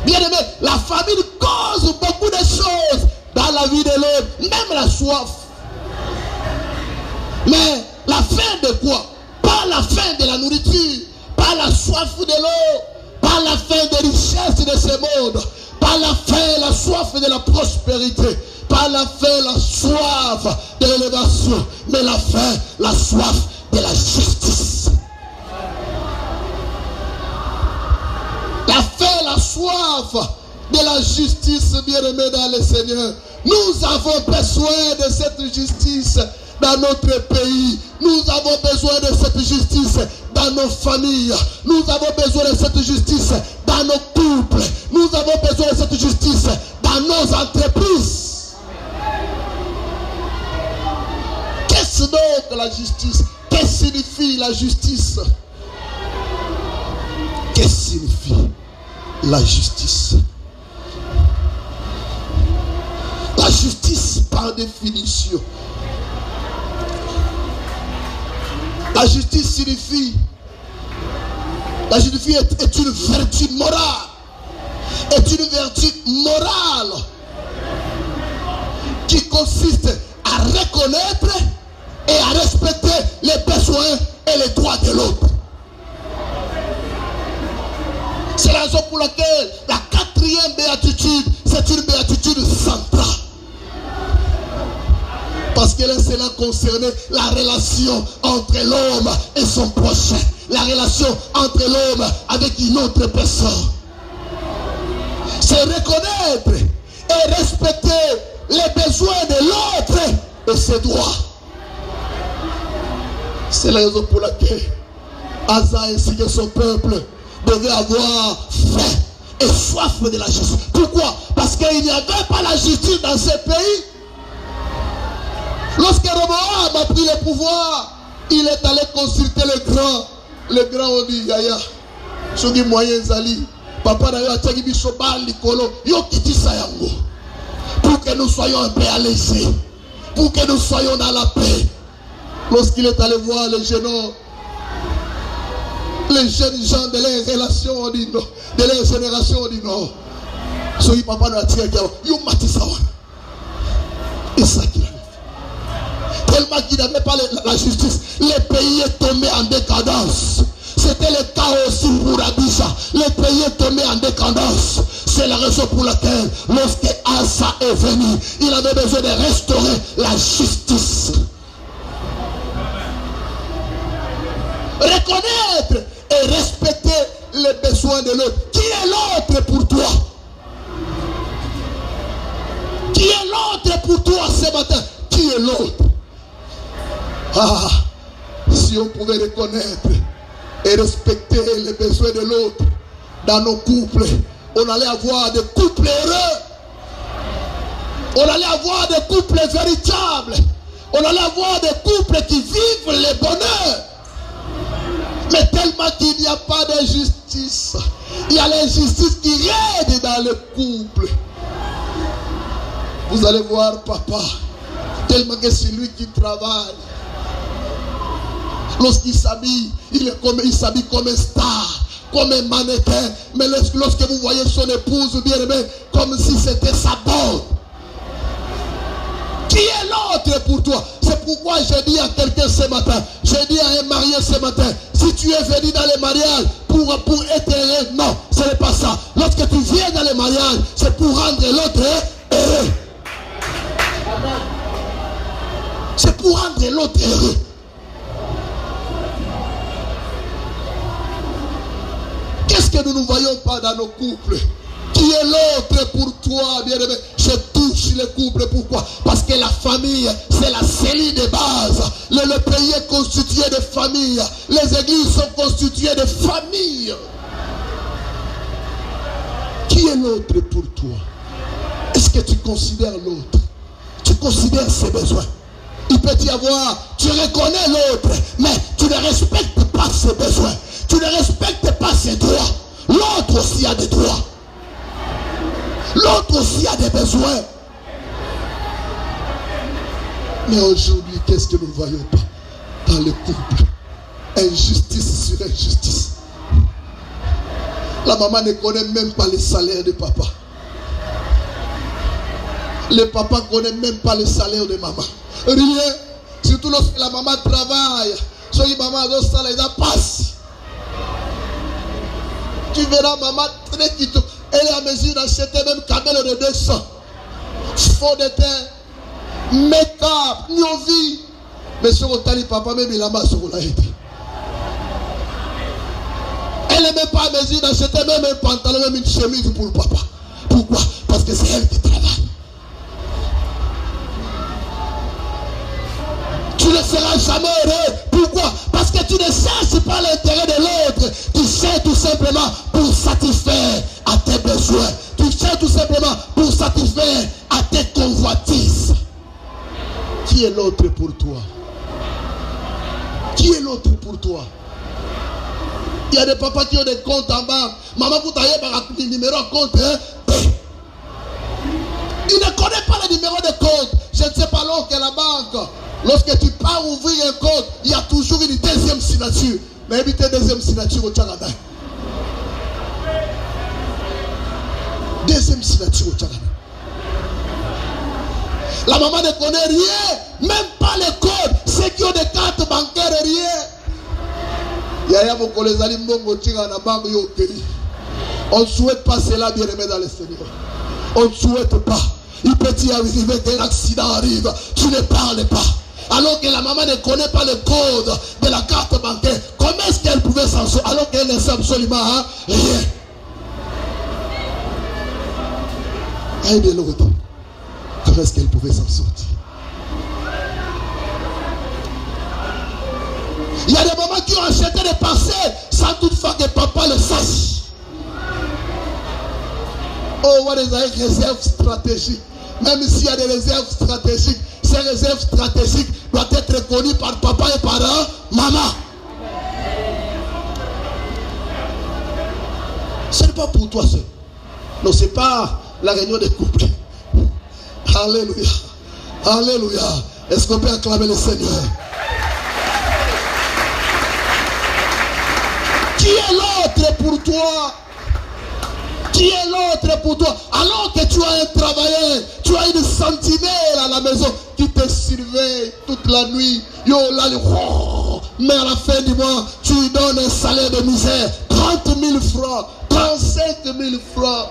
Bien aimé, la famille cause beaucoup de choses dans la vie de l'homme, même la soif. Mais la faim de quoi? Pas la faim de la nourriture, pas la soif de l'eau, pas la faim des richesses de ce monde, pas la faim, la soif de la prospérité, pas la faim, la soif de l'élévation, mais la faim, la soif de la justice. La faim, la soif de la justice, bien-aimé dans le Seigneur. Nous avons besoin de cette justice dans notre pays. Nous avons besoin de cette justice dans nos familles. Nous avons besoin de cette justice dans nos couples. Nous avons besoin de cette justice dans nos entreprises. Qu'est-ce donc la justice? Qu'est-ce que signifie la justice? Qu'est-ce que signifie la justice? La justice, par définition, La justice signifie, est une vertu morale. Est une vertu morale qui consiste à reconnaître et à respecter les besoins et les droits de l'autre. C'est la raison pour laquelle la quatrième béatitude, c'est une béatitude centrale. Parce qu'elle est cela concernée la relation entre l'homme et son prochain. La relation entre l'homme avec une autre personne. C'est reconnaître et respecter les besoins de l'autre et ses droits. C'est la raison pour laquelle Asa ainsi que son peuple devait avoir faim et soif de la justice. Pourquoi? Parce qu'il n'y avait pas la justice dans ce pays. Lorsque Roboam a pris le pouvoir, il est allé consulter les grands. Les grands ont dit, Yaya, soki moyen zali, papa d'ailleurs a tagi bisobal likolo, yo kiti sayango. Pour que nous soyons un peu allégés, pour que nous soyons dans la paix. Lorsqu'il est allé voir les jeunes gens de leur relation, on dit non, de leur génération, on dit non. Soki papa n'a tiré yo matisawa. Et ça qu'il a fait. Tellement qu'il n'avait pas la justice, le pays est tombé en décadence. C'était le cas aussi pour Abisha. Le pays est tombé en décadence. C'est la raison pour laquelle, lorsque Asa est venu, il avait besoin de restaurer la justice. Reconnaître et respecter les besoins de l'autre. Qui est l'autre pour toi? Qui est l'autre pour toi ce matin? Qui est l'autre? Ah, si on pouvait reconnaître et respecter les besoins de l'autre dans nos couples, on allait avoir des couples heureux. On allait avoir des couples véritables. On allait avoir des couples qui vivent le bonheur. Mais tellement qu'il n'y a pas de justice, il y a l'injustice qui règne dans le couple. Vous allez voir papa, tellement que c'est lui qui travaille. Lorsqu'il s'habille, il s'habille comme un star, comme un mannequin. Mais lorsque vous voyez son épouse bien aimée, comme si c'était sa bonne. Qui est l'autre pour toi? C'est pourquoi je dis à quelqu'un ce matin, je dis à un marié ce matin, si tu es venu dans le mariage pour être heureux, non, ce n'est pas ça. Lorsque tu viens dans le mariage, c'est pour rendre l'autre heureux. C'est pour rendre l'autre heureux. Qu'est-ce que nous ne voyons pas dans nos couples? Qui est l'autre pour toi, bien-aimé? Je touche les couples. Pourquoi? Parce que la famille, c'est la cellule de base. Le pays est constitué de familles. Les églises sont constituées de familles. Qui est l'autre pour toi? Est-ce que tu considères l'autre? Tu considères ses besoins? Il peut y avoir, tu reconnais l'autre, mais tu ne respectes pas ses besoins. Tu ne respectes pas ses droits. L'autre aussi a des droits. L'autre aussi a des besoins. Mais aujourd'hui, qu'est-ce que nous ne voyons pas dans le couple? Injustice sur injustice. La maman ne connaît même pas le salaire de papa. Le papa ne connaît même pas le salaire de maman. Rien. Surtout lorsque la maman travaille. Si maman a un salaire, passe. Tu verras maman très vite. Elle est à mesure d'acheter même camel de 200. Fond de terre. Make-up. Nyovi. Mais sur le tali papa, même il a mal sur la aide. Elle n'est même pas à mesure d'acheter même un pantalon, même une chemise pour le papa. Pourquoi? Parce que c'est elle qui travaille. Tu ne seras jamais heureux. Pourquoi? Parce que tu ne cherches pas l'intérêt de l'autre. Tu cherches tout simplement pour satisfaire à tes besoins. Tu cherches tout simplement pour satisfaire à tes convoitises. Qui est l'autre pour toi? Qui est l'autre pour toi? Il y a des papas qui ont des comptes en banque. Maman, vous avez un numéro de compte. Il ne connaît pas le numéro de compte. Je ne sais pas l'oncle à la banque. Lorsque tu pars sans ouvrir un code, il y a toujours une deuxième signature. Mais évitez deuxième signature au Tchagada. Deuxième signature au Tchagada. La maman ne connaît rien, même pas les codes. Ceux qui ont des cartes bancaires, rien. On ne souhaite pas cela, bien aimé dans le Seigneur. On ne souhaite pas. Il peut y arriver qu'un accident arrive, tu ne parles pas. Alors que la maman ne connaît pas le code de la carte bancaire. Comment est-ce qu'elle pouvait s'en sortir alors qu'elle ne sait absolument rien? Aïe de l'autre. Comment est-ce qu'elle pouvait s'en sortir? Il y a des mamans qui ont acheté des parcelles sans toutefois que papa le sache. Oh, what is that réserve stratégique? Même s'il y a des réserves stratégiques, ces réserves stratégiques doivent être connues par papa et par maman. Ce n'est pas pour toi seul. Non, ce n'est pas la réunion des couples. Alléluia. Alléluia. Est-ce qu'on peut acclamer le Seigneur? Qui est l'autre pour toi? Qui est l'autre pour toi? Alors que tu as un travailleur, tu as une sentinelle à la maison qui te surveille toute la nuit. Yo, là, mais à la fin du mois, tu lui donnes un salaire de misère. 30 000 francs, 35 000 francs.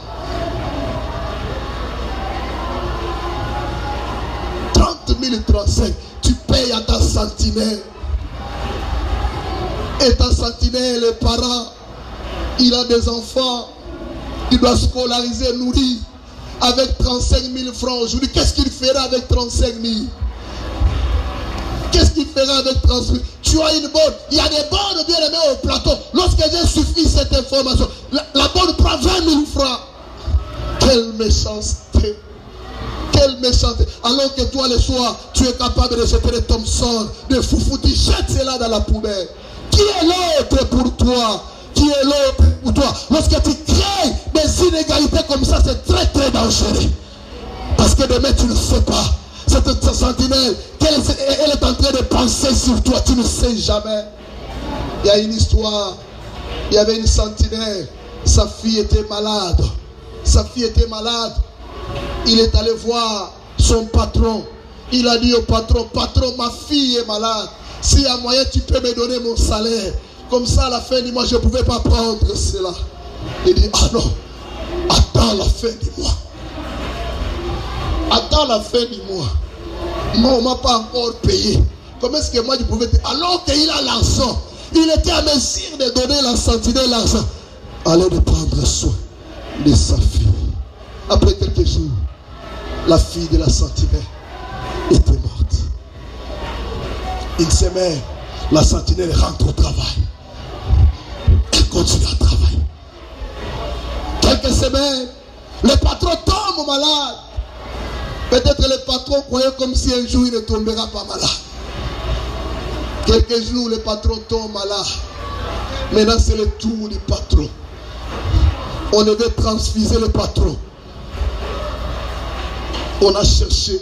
30 000, 35. Tu payes à ta sentinelle. Et ta sentinelle, les parents, il a des enfants, il doit scolariser, nourrir avec 35 000 francs aujourd'hui. Qu'est-ce qu'il fera avec 35 000? Qu'est-ce qu'il fera avec 35 000? Tu as une bonne, il y a des bonnes bien aimées au plateau. Lorsque j'ai suffi cette information, la bonne prend 20 000 francs. Quelle méchanceté! Quelle méchanceté! Alors que toi, le soir, tu es capable de jeter des Thompson, des Foufouti, jette cela dans la poubelle. Qui est l'autre pour toi? Qui est l'autre pour toi? Lorsque tu crées des inégalités comme ça, c'est très très dangereux. Parce que demain, tu ne sais pas. Cette sentinelle, elle est en train de penser sur toi, tu ne sais jamais. Il y a une histoire. Il y avait une sentinelle. Sa fille était malade. Sa fille était malade. Il est allé voir son patron. Il a dit au patron, patron, ma fille est malade. S'il y a moyen, tu peux me donner mon salaire. Comme ça, à la fin du mois, je ne pouvais pas prendre cela. Il dit, ah non, attends la fin du mois. Attends la fin du mois. Moi, on ne m'a pas encore payé. Comment est-ce que moi, je pouvais... Alors qu'il a l'argent, il était à mesure de donner la sentinelle l'argent. Allez de prendre soin de sa fille. Après quelques jours, la fille de la sentinelle était morte. Une semaine, la sentinelle rentre au travail. Elle continue à travailler. Quelques semaines, le patron tombe malade. Peut-être le patron croyait comme si un jour il ne tombera pas malade. Quelques jours, le patron tombe malade. Maintenant, c'est le tour du patron. On devait transfuser le patron. On a cherché.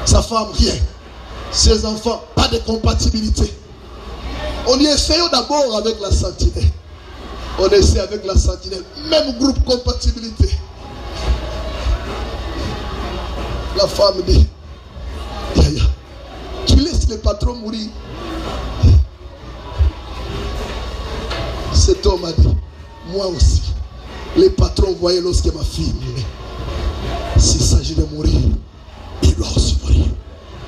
Sa femme, rien. Ses enfants, pas de compatibilité. On y essaye d'abord avec la sentinelle. On essaie avec la sentinelle. Même groupe compatibilité. La femme dit, Yaya, tu laisses le patron mourir. Cet homme a dit, moi aussi, les patrons voyaient lorsque ma fille mourait. S'il s'agit de mourir, il doit aussi mourir.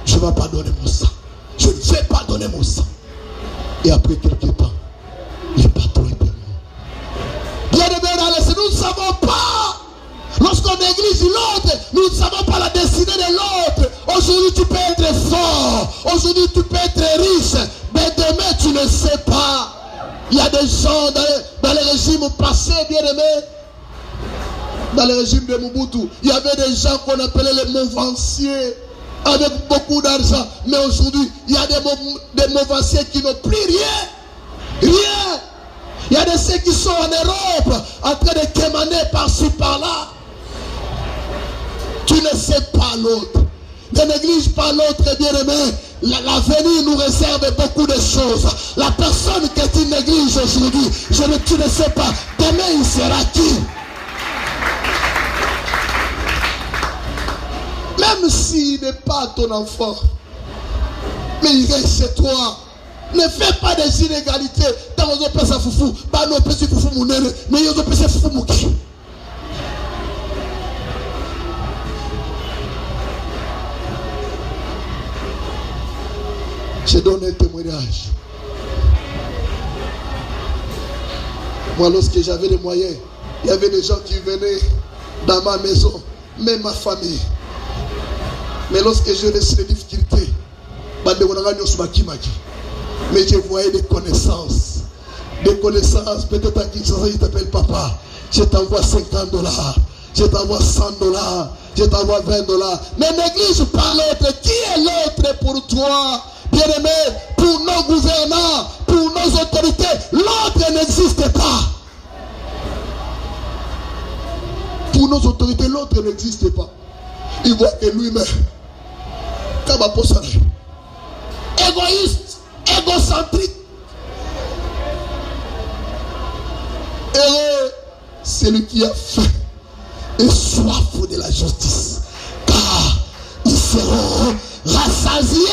Je ne vais pas donner mon sang. Je ne vais pas donner mon sang. Et après quelques temps, les patrons étaient morts. Bien aimé dans les, nous ne savons pas. Lorsqu'on néglige l'autre, nous ne savons pas la destinée de l'autre. Aujourd'hui, tu peux être fort. Aujourd'hui, tu peux être riche. Mais demain, tu ne sais pas. Il y a des gens dans les régimes passés, bien aimés. Dans le régime de Mobutu, il y avait des gens qu'on appelait les mauvanciers, avec beaucoup d'argent. Mais aujourd'hui, il y a des mauvanciers qui n'ont plus rien. Rien. Il y a de ceux qui sont en Europe, en train de quémaner par-ci, par-là. Tu ne sais pas l'autre. Ne néglige pas l'autre, bien-aimé. L'avenir nous réserve beaucoup de choses. La personne que tu négliges aujourd'hui, tu ne sais pas, demain il sera qui? Même s'il n'est pas ton enfant, mais il reste chez toi. Ne fais pas des inégalités. Tant que vous avez foufou, bah non, petit foufou mounene, mais vous avez foufou mouki. Je donne un témoignage. Moi, lorsque j'avais les moyens, il y avait des gens qui venaient dans ma maison, même ma famille. Mais lorsque j'ai laissé les difficultés, mais je voyais des connaissances. Des connaissances, peut-être à Kinshasa, il t'appelle papa. Je t'envoie $50, je t'envoie $100, je t'envoie $20. Ne néglige pas l'autre. Qui est l'autre pour toi? Bien-aimé, pour nos gouvernants, pour nos autorités, l'autre n'existe pas. Pour nos autorités, l'autre n'existe pas. Il voit que lui-même, égoïste, égocentrique. Et celui qui a faim et soif de la justice, car ils seront rassasiés.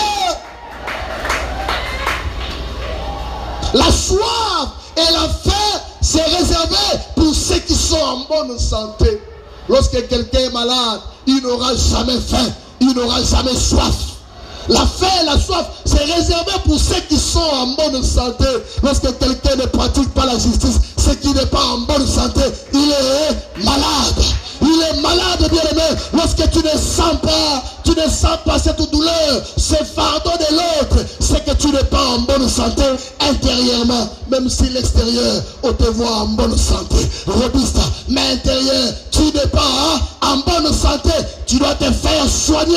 La soif et la faim, c'est réservé pour ceux qui sont en bonne santé. Lorsque quelqu'un est malade, il n'aura jamais faim, il n'aura jamais soif. La faim et la soif, c'est réservé pour ceux qui sont en bonne santé. Lorsque quelqu'un ne pratique pas la justice, c'est qu'il n'est pas en bonne santé, il est malade. Il est malade, bien-aimé. Lorsque tu ne sens pas cette douleur, ce fardeau de l'autre, c'est que tu n'es pas en bonne santé intérieurement. Même si l'extérieur, on te voit en bonne santé, robuste, mais intérieur, tu n'es pas en bonne santé. Tu dois te faire soigner.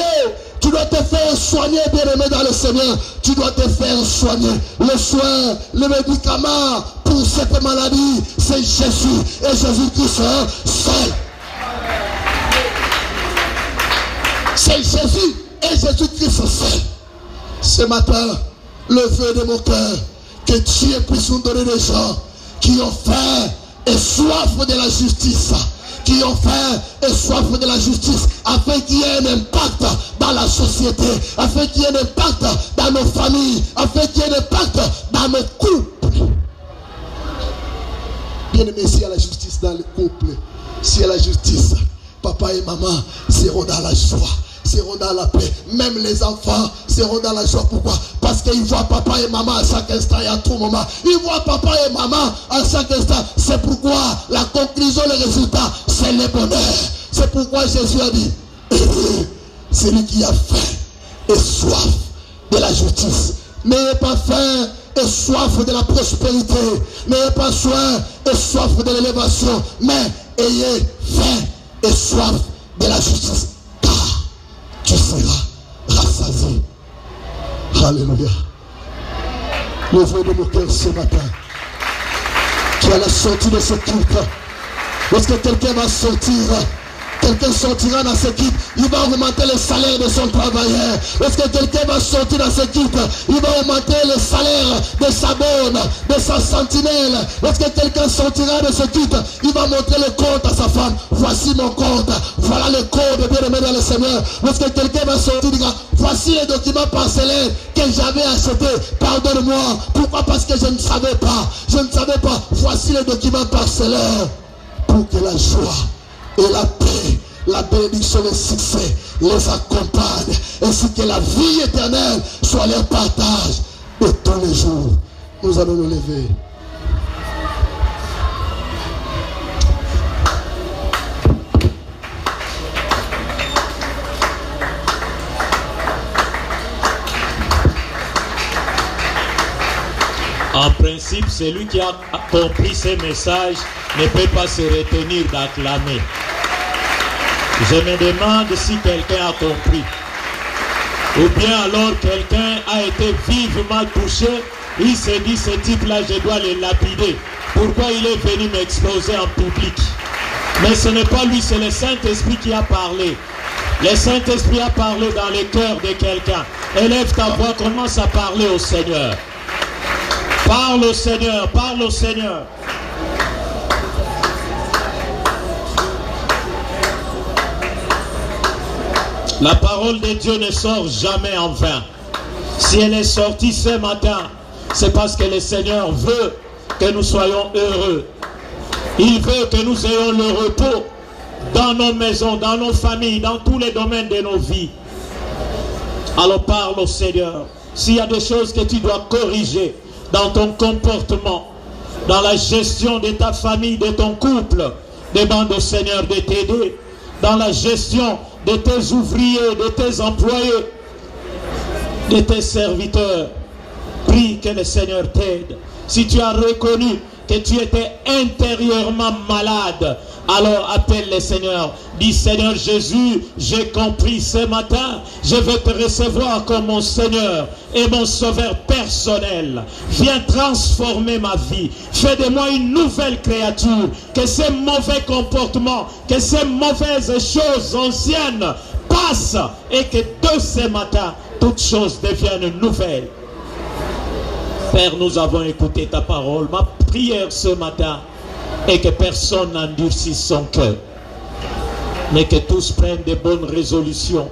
Tu dois te faire soigner, bien-aimé dans le Seigneur. Tu dois te faire soigner. Le soin, le médicament pour cette maladie, c'est Jésus. Et Jésus-Christ seul. C'est Jésus et Jésus-Christ seul. Ce matin, le vœu de mon cœur, que Dieu puisse nous donner des gens qui ont faim et soif de la justice. Qui ont faim et soif de la justice, afin qu'il y ait un impact dans la société, afin qu'il y ait un impact dans nos familles, afin qu'il y ait un impact dans nos couples. Bien aimé, s'il y a la justice dans le couple, s'il y a la justice, papa et maman seront dans la joie, seront dans la paix. Même les enfants seront dans la joie. Pourquoi? Parce qu'ils voient papa et maman à chaque instant et à tout moment. Ils voient papa et maman à chaque instant. C'est pourquoi la conclusion, le résultat, c'est le bonheur. C'est pourquoi Jésus a dit, celui qui a faim et soif de la justice. N'ayez pas faim et soif de la prospérité. N'ayez pas soin et soif de l'élévation. Mais ayez faim et soif de la justice. Tu seras rassasié. Alléluia. Le vœu de mon cœur ce matin, qui à la sortie de ce culte, lorsque quelqu'un va sortir, quelqu'un sortira dans ce culte, il va augmenter le salaire de son travailleur. Lorsque quelqu'un va sortir dans ce culte, il va augmenter le salaire de sa bonne, de sa sentinelle. Lorsque quelqu'un sortira de ce culte, il va montrer le compte à sa femme. Voici mon compte, voilà le code, bien-aimé dans le Seigneur. Lorsque quelqu'un va sortir, il dira, voici les documents parcellaires que j'avais achetés. Pardonne-moi. Pourquoi? Parce que je ne savais pas. Je ne savais pas. Voici les documents parcellaires. Pour que la joie et la paix, la bénédiction et le succès les accompagnent, ainsi que la vie éternelle soit leur partage de tous les jours. Nous allons nous lever. En principe, celui qui a compris ces messages ne peut pas se retenir d'acclamer. Je me demande si quelqu'un a compris. Ou bien alors quelqu'un a été vivement touché. Il s'est dit, ce type-là, je dois le lapider. Pourquoi il est venu m'exposer en public? Mais ce n'est pas lui, c'est le Saint-Esprit qui a parlé. Le Saint-Esprit a parlé dans le cœur de quelqu'un. Élève ta voix, commence à parler au Seigneur. Parle au Seigneur, parle au Seigneur. La parole de Dieu ne sort jamais en vain. Si elle est sortie ce matin, c'est parce que le Seigneur veut que nous soyons heureux. Il veut que nous ayons le repos dans nos maisons, dans nos familles, dans tous les domaines de nos vies. Alors parle au Seigneur. S'il y a des choses que tu dois corriger dans ton comportement, dans la gestion de ta famille, de ton couple, demande au Seigneur de t'aider. Dans la gestion de tes ouvriers, de tes employés, de tes serviteurs, prie que le Seigneur t'aide. Si tu as reconnu que tu étais intérieurement malade, alors appelle le Seigneur. Dis, Seigneur Jésus, j'ai compris ce matin, je veux te recevoir comme mon Seigneur et mon Sauveur personnel. Viens transformer ma vie. Fais de moi une nouvelle créature. Que ces mauvais comportements, que ces mauvaises choses anciennes passent et que de ce matin, toutes choses deviennent nouvelles. Père, nous avons écouté ta parole. Ma prière ce matin est que personne n'endurcisse son cœur, mais que tous prennent de bonnes résolutions,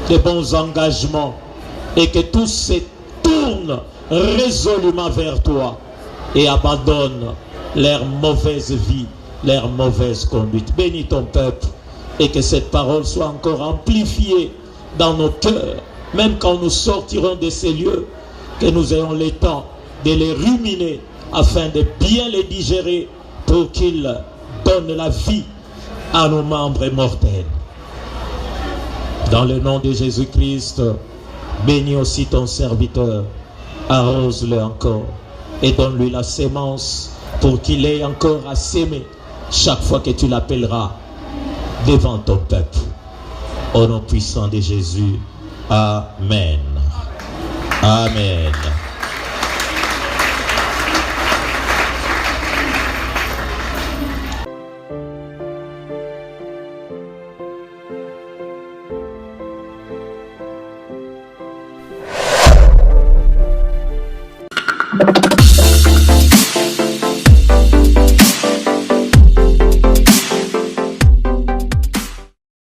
de bons engagements, et que tous se tournent résolument vers toi et abandonnent leur mauvaise vie, leur mauvaise conduite. Bénis ton peuple et que cette parole soit encore amplifiée dans nos cœurs, même quand nous sortirons de ces lieux, que nous ayons le temps de les ruminer afin de bien les digérer pour qu'ils donnent la vie à nos membres mortels. Dans le nom de Jésus-Christ, bénis aussi ton serviteur, arrose-le encore et donne-lui la sémence pour qu'il ait encore à s'aimer chaque fois que tu l'appelleras devant ton peuple. Au nom puissant de Jésus, Amen. Amen.